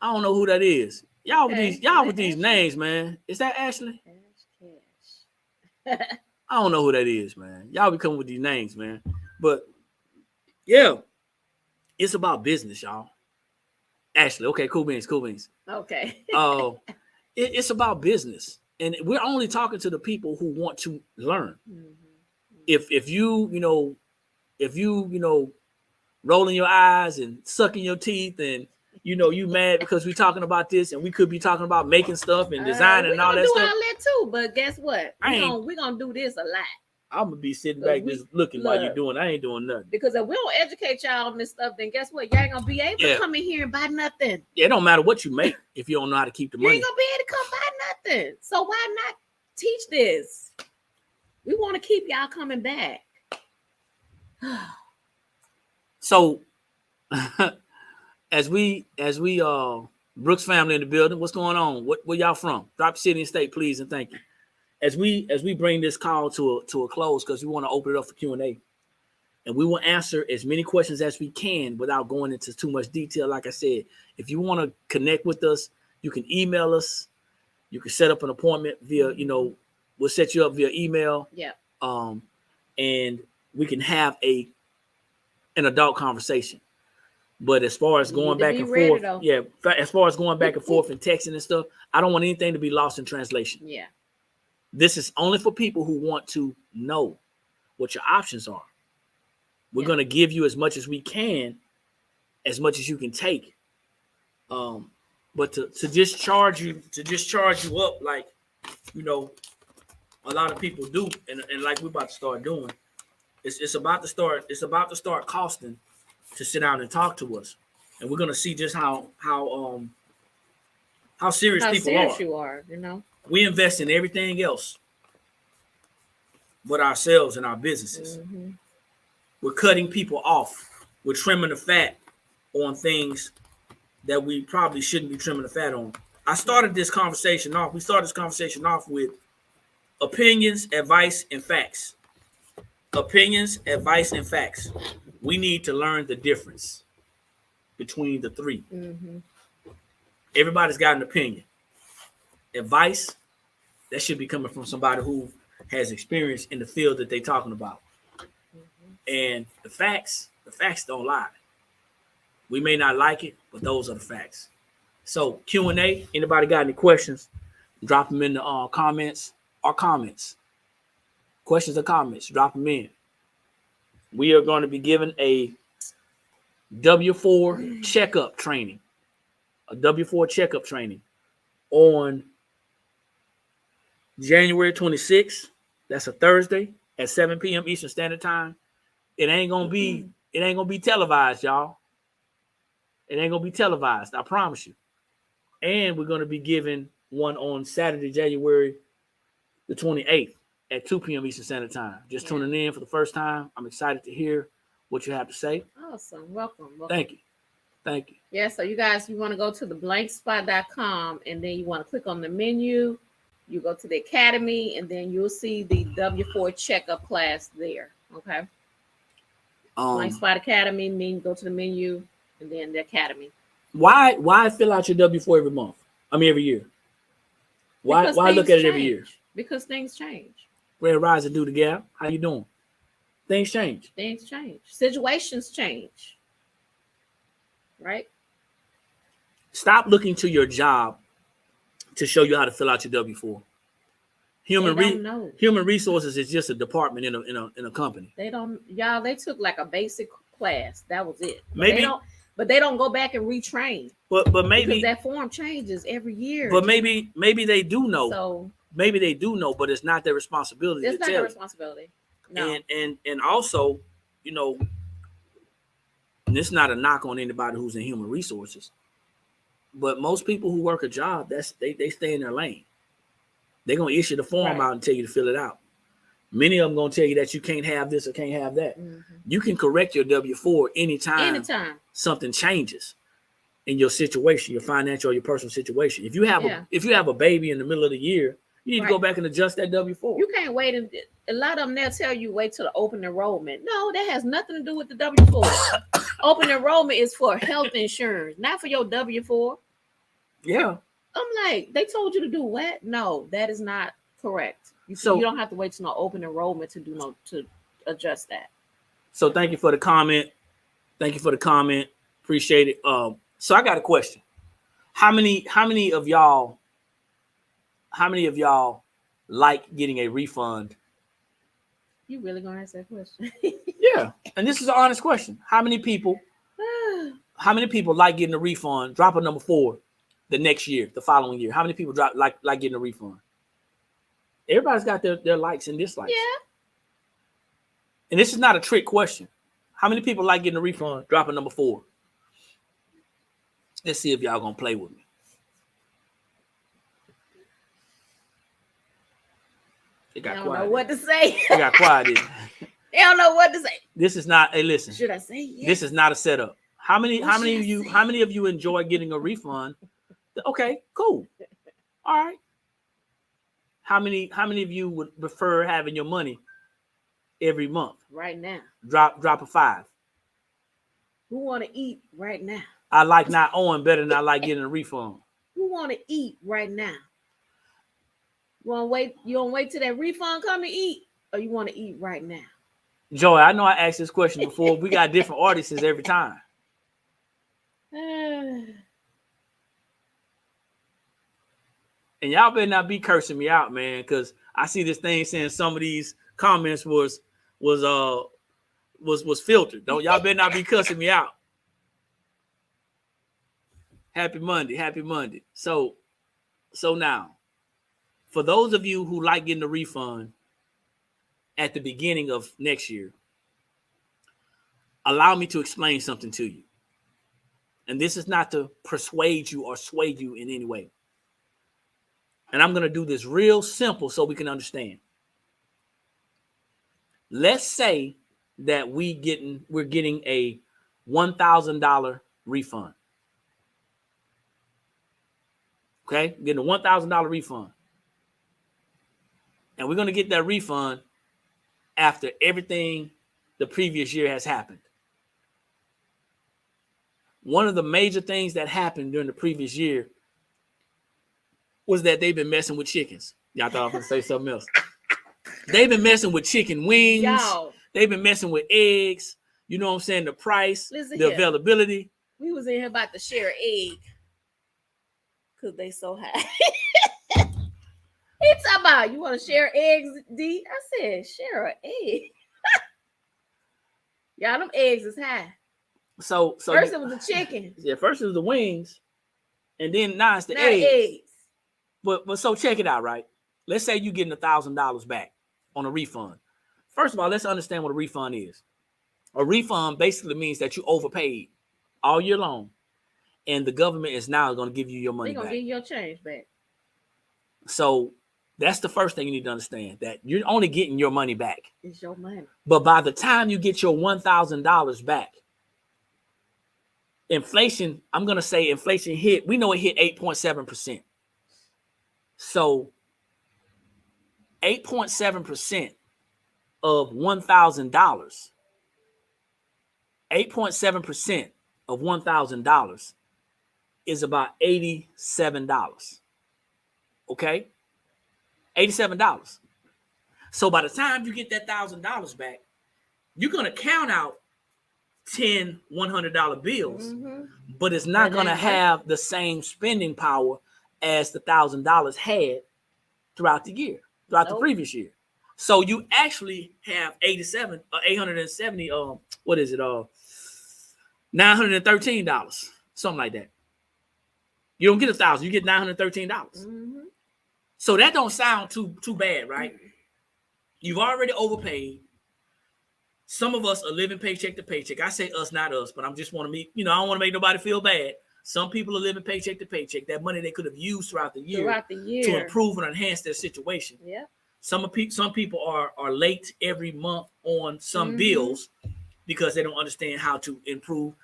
I don't know who that is. Y'all with these names, man. Is that Ashley? I don't know who that is, man. Y'all be coming with these names, man. But yeah, it's about business, y'all. Ashley, okay, cool beans. Okay. It's about business, and we're only talking to the people who want to learn. Mm-hmm. If you rolling your eyes and sucking your teeth and you mad because we're talking about this and we could be talking about making stuff and designing and all that stuff. We gonna do all that too, but guess what? We're gonna do this a lot. I'm gonna be sitting back just looking while you're doing. I ain't doing nothing. Because if we don't educate y'all on this stuff, then guess what? Y'all ain't gonna be able to come in here and buy nothing. Yeah, it don't matter what you make if you don't know how to keep the money. You ain't gonna be able to come buy nothing. So why not teach this? We want to keep y'all coming back. So as we Brooks family in the building, what's going on? Where y'all from? Drop city and state, please, and thank you. As we bring this call to a close, because we want to open it up for Q&A, and we will answer as many questions as we can without going into too much detail. Like I said, if you want to connect with us, you can email us. You can set up an appointment via, we'll set you up via email. Yeah. And we can have an adult conversation. But as far as You going need to back be and ready, forth, though. yeah, as far as going back and forth and texting and stuff, I don't want anything to be lost in translation. Yeah. This is only for people who want to know what your options are. We're going to give you as much as we can, as much as you can take. But to just charge you up like, you know, a lot of people do, and like we're about to start doing, it's about to start costing to sit down and talk to us, and we're gonna see just how serious people are. You are, you know. We invest in everything else but ourselves and our businesses. Mm-hmm. We're cutting people off. We're trimming the fat on things that we probably shouldn't be trimming the fat on. We started this conversation off with opinions, advice, and facts. Opinions, advice, and facts. We need to learn the difference between the three. Mm-hmm. Everybody's got an opinion. Advice, that should be coming from somebody who has experience in the field that they're talking about. Mm-hmm. And the facts don't lie. We may not like it, but those are the facts. So Q&A, anybody got any questions? Drop them in the comments or comments. Questions or comments, drop them in. We are going to be giving a W4 checkup training. A W4 checkup training on January 26th. That's a Thursday at 7 p.m. Eastern Standard Time. It ain't gonna be televised, y'all. It ain't gonna be televised, I promise you. And we're gonna be giving one on Saturday, January the 28th at 2 p.m. Eastern Standard Time. Just tuning in for the first time. I'm excited to hear what you have to say. Awesome. Welcome. Thank you. Yeah, so you guys, you want to go to theblankspot.com and then you want to click on the menu. You go to the academy and then you'll see the W4 checkup class there. Okay. Blank Spot Academy, and then you go to the menu and then the academy. Why fill out your W4 every month? Every year. Why look at it every year? Because things change. Red Rise and do the gap. How you doing? Things change. Situations change. Right? Stop looking to your job to show you how to fill out your W4. Human resources is just a department in a company. They don't, y'all. They took like a basic class. That was it. But they don't go back and retrain. But maybe because that form changes every year. But maybe they do know. So maybe they do know, but it's not their responsibility. It's not their responsibility. No. And also, you know, and it's not a knock on anybody who's in human resources, but most people who work a job, they stay in their lane. They're gonna issue the form out and tell you to fill it out. Many of them gonna tell you that you can't have this or can't have that. Mm-hmm. You can correct your W4 anytime something changes in your situation, your financial or your personal situation. If you have a baby in the middle of the year, you need to go back and adjust that W4. You can't wait. A lot of them, they'll tell you wait till the open enrollment. No, that has nothing to do with the W4. Open enrollment is for health insurance, not for your W4. Yeah. I'm like, they told you to do what? No, that is not correct. You don't have to wait till no open enrollment to adjust that. So thank you for the comment. Appreciate it. So I got a question. How many of y'all like getting a refund? You really gonna ask that question? Yeah, and this is an honest question. How many people like getting a refund? Drop a number 4 the next year, the following year. How many people like getting a refund? Everybody's got their likes and dislikes. Yeah. And this is not a trick question. How many people like getting a refund? Drop a number 4. Let's see if y'all gonna play with me. They got quiet. Don't know what to say. They got quiet. They don't know what to say. This is not. Hey, listen. Should I say yes? This is not a setup. How many of you enjoy getting a refund? Okay, cool. All right. How many of you would prefer having your money every month? Right now. Drop a 5. Who want to eat right now? I like not owing better than I like getting a refund. Who want to eat right now? You want to wait till that refund come to eat, or you want to eat right now? Joy, I know I asked this question before. We got different audiences every time. And y'all better not be cursing me out, man, because I see this thing saying some of these comments was filtered. Don't y'all better not be cussing me out. Happy Monday. So now, for those of you who like getting a refund at the beginning of next year, allow me to explain something to you. And this is not to persuade you or sway you in any way. And I'm going to do this real simple so we can understand. Let's say that we're getting a $1,000 refund. Okay, getting a $1,000 refund. And we're going to get that refund after everything the previous year has happened. One of the major things that happened during the previous year was that they've been messing with chickens. Y'all thought I was going to say something else. They've been messing with chicken wings. Y'all. They've been messing with eggs. You know what I'm saying? The price, Listen the here. availability. We was in here about to share an egg because they so high. He talking about, you want to share eggs, D? I said, share an egg. Y'all, them eggs is high. So first it was the chicken. Yeah, first it was the wings, and then now it's the Now eggs. But so check it out, right? Let's say you're getting $1,000 back on a refund. First of all, let's understand what a refund is. A refund basically means that you overpaid all year long, and the government is now going to give you your money back. They're going to give you your change back. So that's the first thing you need to understand, that you're only getting your money back. It's your money. But by the time you get your $1,000 back, inflation, I'm going to say inflation hit, we know it hit 8.7%. So 8.7% of $1,000, 8.7% of $1,000 is about $87. Okay? $87. So by the time you get that $1,000 back, you're going to count out 10 $100 bills, but it's not going to have the same spending power as the $1,000 had throughout the year, throughout the previous year. So you actually have 87 or 870, what is it? $913, something like that. You don't get $1,000, you get $913. So that don't sound too bad, right? You've already overpaid. Some of us are living paycheck to paycheck. I say us, not us, but I just want to make, I don't want to make nobody feel bad. Some people are living paycheck to paycheck. That money they could have used throughout the year to improve and enhance their situation. Yeah. Some people are late every month on some bills because they don't understand how to improve.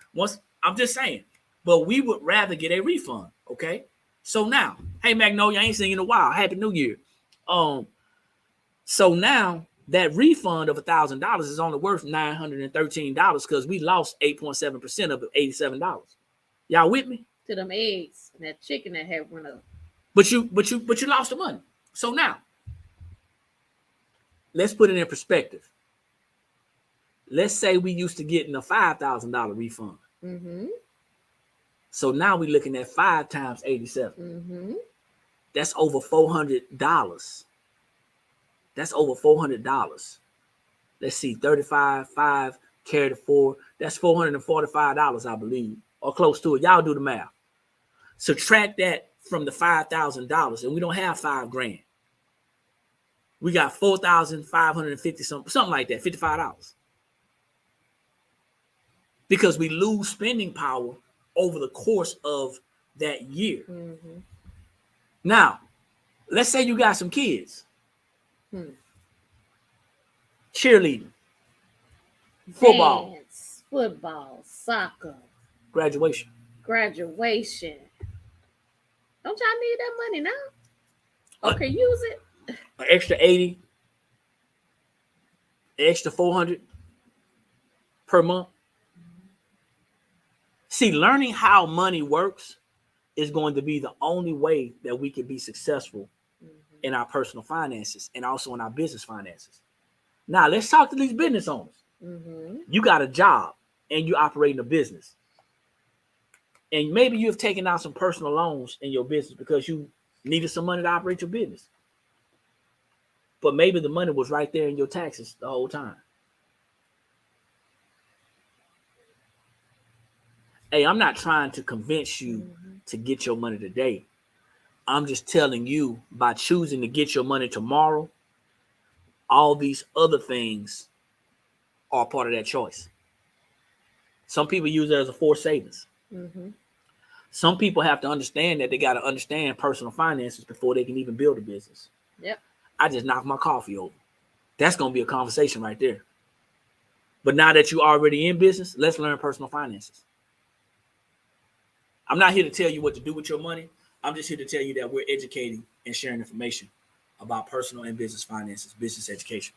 I'm just saying, but we would rather get a refund. Okay. So now, hey Magnolia, I ain't seen you in a while. Happy New Year. So now that refund of $1,000 is only worth $913 because we lost 8.7% of it, $87. Y'all with me? To them eggs and that chicken that had run up. But you lost the money. So now, let's put it in perspective. Let's say we used to getting a $5,000 refund. So now we're looking at 5 times 87. That's over $400. That's over $400. Let's see, 35, 5, carry the 4. That's $445, I believe, or close to it. Y'all do the math. Subtract that from the $5,000, and we don't have $5,000. We got $4,550 something like that, $55. Because we lose spending power over the course of that year. Now, let's say you got some kids. Cheerleading, football, dance, football, soccer, graduation. Don't y'all need that money now? Okay, use it. An extra 80, an extra 400 per month. See, learning how money works is going to be the only way that we can be successful in our personal finances and also in our business finances. Now, let's talk to these business owners. You got a job and you're operating a business. And maybe you've taken out some personal loans in your business because you needed some money to operate your business. But maybe the money was right there in your taxes the whole time. Hey, I'm not trying to convince you to get your money today. I'm just telling you, by choosing to get your money tomorrow, all these other things are part of that choice. Some people use it as a forced savings. Mm-hmm. Some people have to understand that they got to understand personal finances before they can even build a business. Yep. I just knocked my coffee over. That's going to be a conversation right there. But now that you're already in business, let's learn personal finances. I'm not here to tell you what to do with your money. I'm just here to tell you that we're educating and sharing information about personal and business finances, business education.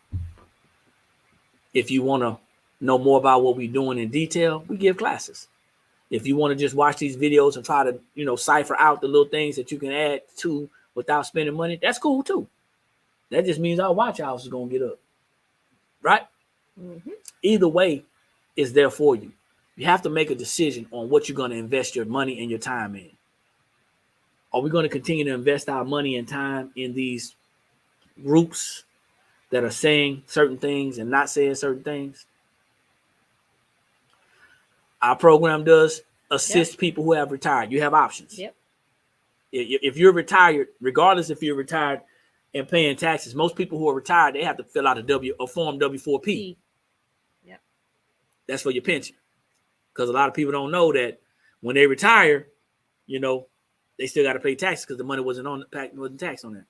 If you want to know more about what we're doing in detail, we give classes. If you want to just watch these videos and try to, cipher out the little things that you can add to without spending money, that's cool too. That just means our watch hours is going to get up. Right? Mm-hmm. Either way, it's there for you. You have to make a decision on what you're going to invest your money and your time in. Are we going to continue to invest our money and time in these groups that are saying certain things and not saying certain things? Our program does assist people who have retired. You have options. Yep. If you're retired, regardless if you're retired and paying taxes, most people who are retired, they have to fill out a form W-4P. Yep. That's for your pension. Because a lot of people don't know that when they retire, they still got to pay taxes because the money wasn't taxed on that.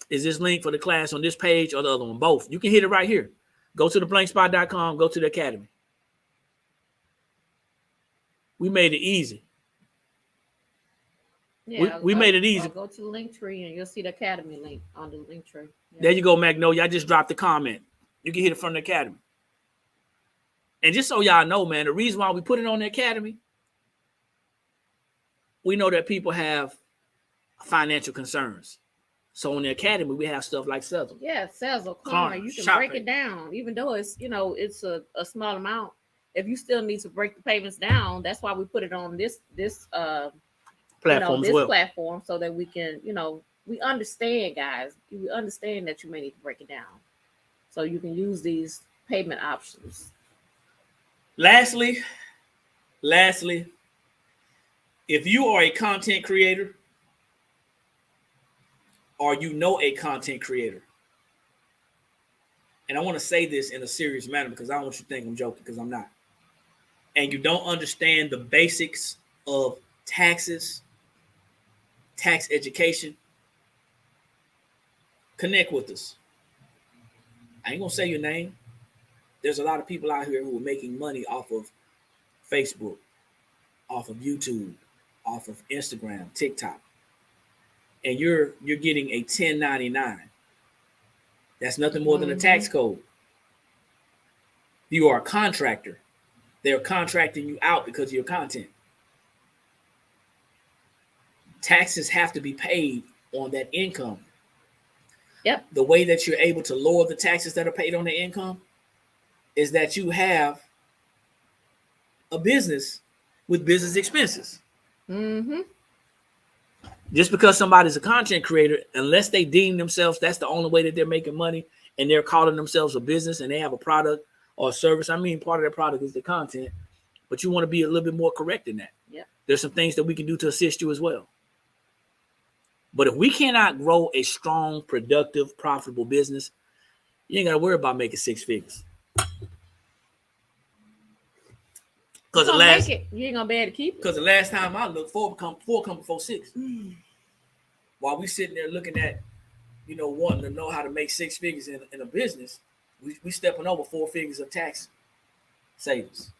Is this link for the class on this page or the other one? Both. You can hit it right here. Go to theblankspot.com, go to the academy. We made it easy. Yeah, we made it easy. Go to the link tree and you'll see the academy link on the link tree. Yeah. There you go, Magnolia. I just dropped the comment. You can hit it from the academy. And just so y'all know, man, the reason why we put it on the academy, we know that people have financial concerns. So on the academy, we have stuff like Sezzle. Yeah, Sezzle, Klarna. You can break it down, even though it's it's a small amount. If you still need to break the payments down, that's why we put it on this platform as well. Platform, so that we can, we understand, guys. We understand that you may need to break it down, so you can use these payment options. Lastly, if you are a content creator or a content creator, and I want to say this in a serious manner because I don't want you to think I'm joking, because I'm not, and you don't understand the basics of taxes, tax education, connect with us. I ain't gonna say your name. There's a lot of people out here who are making money off of Facebook, off of YouTube, off of Instagram, TikTok. And you're getting a 1099. That's nothing more than a tax code. You are a contractor. They're contracting you out because of your content. Taxes have to be paid on that income. Yep. The way that you're able to lower the taxes that are paid on the income is that you have a business with business expenses. Mm-hmm. Just because somebody's a content creator, unless they deem themselves that's the only way that they're making money and they're calling themselves a business and they have a product or a service. I mean, part of their product is the content, but you want to be a little bit more correct in that. Yeah. There's some things that we can do to assist you as well. But if we cannot grow a strong, productive, profitable business, you ain't got to worry about making six figures. Because you ain't gonna be able to keep it. Because the last time I looked, four come before six. While we sitting there looking at, wanting to know how to make six figures in a business, we stepping over 4 figures of tax savings.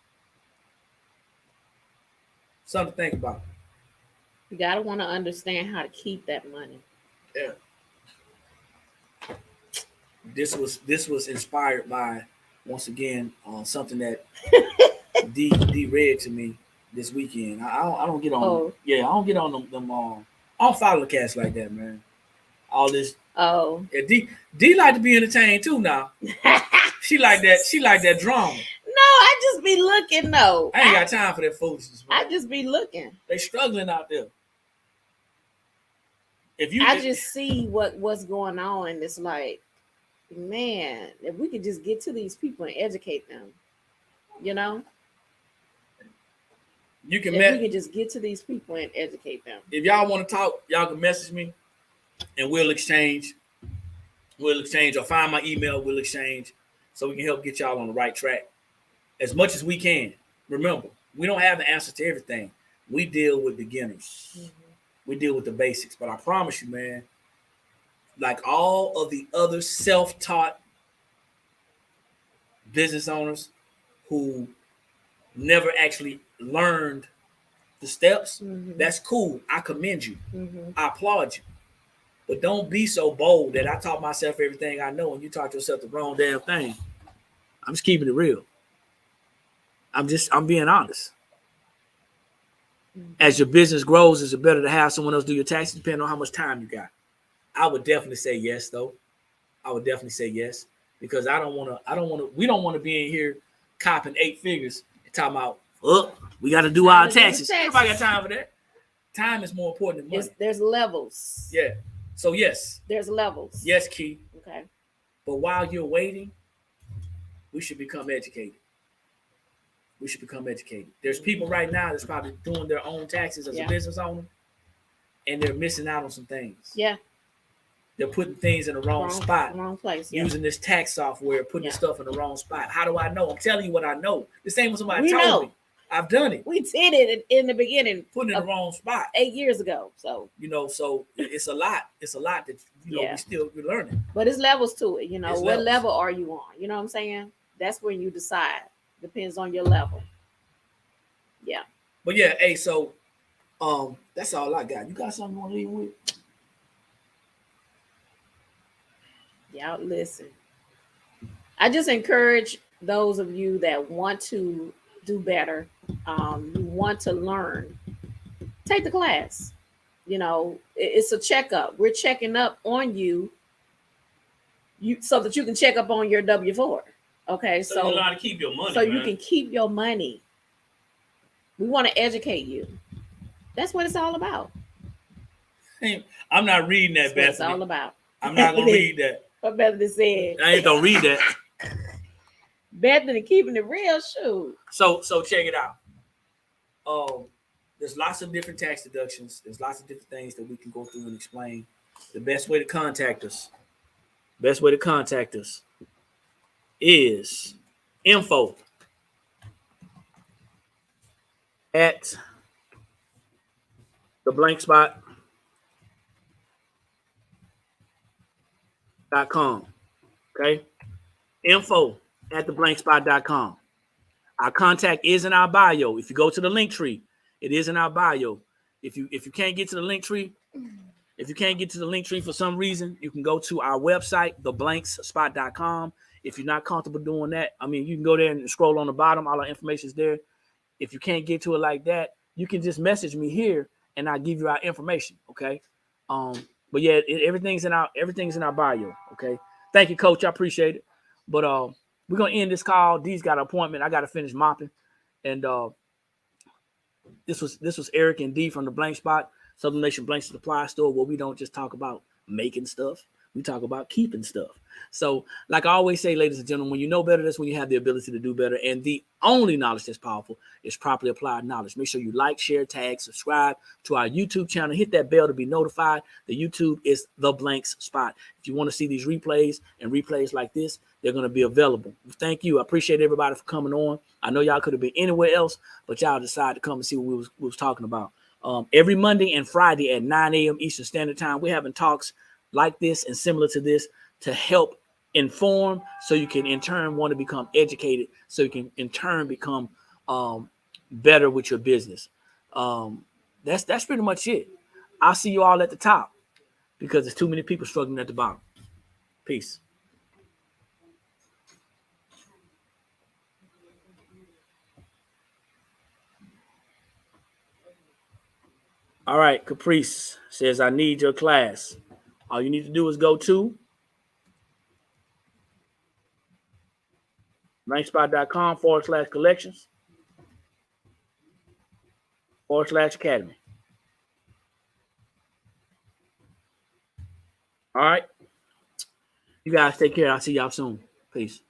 Something to think about. You gotta want to understand how to keep that money. Yeah. This was inspired by, once again, something that D read to me this weekend. I don't get on. Oh. Yeah, I don't get on them. I don't follow the cats like that, man. All this. Oh. Yeah, D like to be entertained too now. She like that. She like that drama. No, I just be looking though. I ain't got time for that foolishness. I just be looking. They struggling out there. I just see what's going on, and it's like, man, if we could just get to these people and educate them, you know. We can just get to these people and educate them. If y'all want to talk, y'all can message me, and we'll exchange. We'll exchange, or find my email. We'll exchange, so we can help get y'all on the right track as much as we can. Remember, we don't have the answer to everything. We deal with beginners. Mm-hmm. We deal with the basics. But I promise you, man, like all of the other self-taught business owners who never actually learned the steps, mm-hmm. That's cool. I commend you. Mm-hmm. I applaud you. But don't be so bold that I taught myself everything I know and you taught yourself the wrong damn thing. I'm just keeping it real. I'm being honest. Mm-hmm. As your business grows, it's better to have someone else do your taxes, depending on how much time you got. I would definitely say yes, though. I would definitely say yes, because we don't want to be in here copping 8 figures and talking about, we got to do our taxes. Everybody got time for that. Time is more important than money. There's levels. Yeah. So yes. There's levels. Yes, Key. Okay. But while you're waiting, we should become educated. There's people right now that's probably doing their own taxes as a business owner, and they're missing out on some things. Yeah. They're putting things in the wrong spot. Wrong place. Using this tax software, putting this stuff in the wrong spot. How do I know? I'm telling you what I know. The same as somebody told me. I've done it. We did it in the beginning. Putting it in the wrong spot. 8 years ago. So so it's a lot. It's a lot that we're learning. But it's levels to it. What level are you on? You know what I'm saying? That's when you decide. Depends on your level. Yeah. But yeah, hey, so that's all I got. You got something you want to leave with? Y'all listen. I just encourage those of you that want to do better, you want to learn, take the class. It's a checkup. We're checking up on you so that you can check up on your W-4. Okay, so you know how to keep your money. So you can keep your money. We want to educate you. That's what it's all about. Hey, I'm not reading that, Bethany. That's what it's all about. I'm not gonna read that. What Bethany said. I ain't gonna read that. Bethany keeping it real, shoot. So check it out. There's lots of different tax deductions. There's lots of different things that we can go through and explain. The best way to contact us is info at theblankspot.com. Okay? Info at theblankspot.com. Our contact is in our bio. If you go to the link tree, it is in our bio. If you can't get to the link tree, for some reason, you can go to our website, theblankspot.com. If you're not comfortable doing that, you can go there and scroll on the bottom. All our information is there. If you can't get to it like that, you can just message me here and I'll give you our information. Okay. But yeah, everything's in our bio. Okay. Thank you, Coach. I appreciate it. But we're gonna end this call. Dee's got an appointment. I gotta finish mopping. And this was Eric and Dee from the Blank Spot, Sublimation Blank Supply Store, where we don't just talk about making stuff. We talk about keeping stuff. So, like I always say, ladies and gentlemen, when you know better, that's when you have the ability to do better. And the only knowledge that's powerful is properly applied knowledge. Make sure you like, share, tag, subscribe to our YouTube channel. Hit that bell to be notified. The YouTube is The Blank Spot. If you want to see these replays and replays like this, they're going to be available. Thank you. I appreciate everybody for coming on. I know y'all could have been anywhere else, but y'all decided to come and see what we was talking about. Every Monday and Friday at 9 a.m. Eastern Standard Time, we're having talks like this and similar to this to help inform, so you can in turn want to become educated, so you can in turn become better with your business. That's pretty much it. I'll see you all at the top because there's too many people struggling at the bottom. Peace. All right, Caprice says, I need your class. All you need to do is go to rankspot.com/collections/academy. All right. You guys take care. I'll see y'all soon. Peace.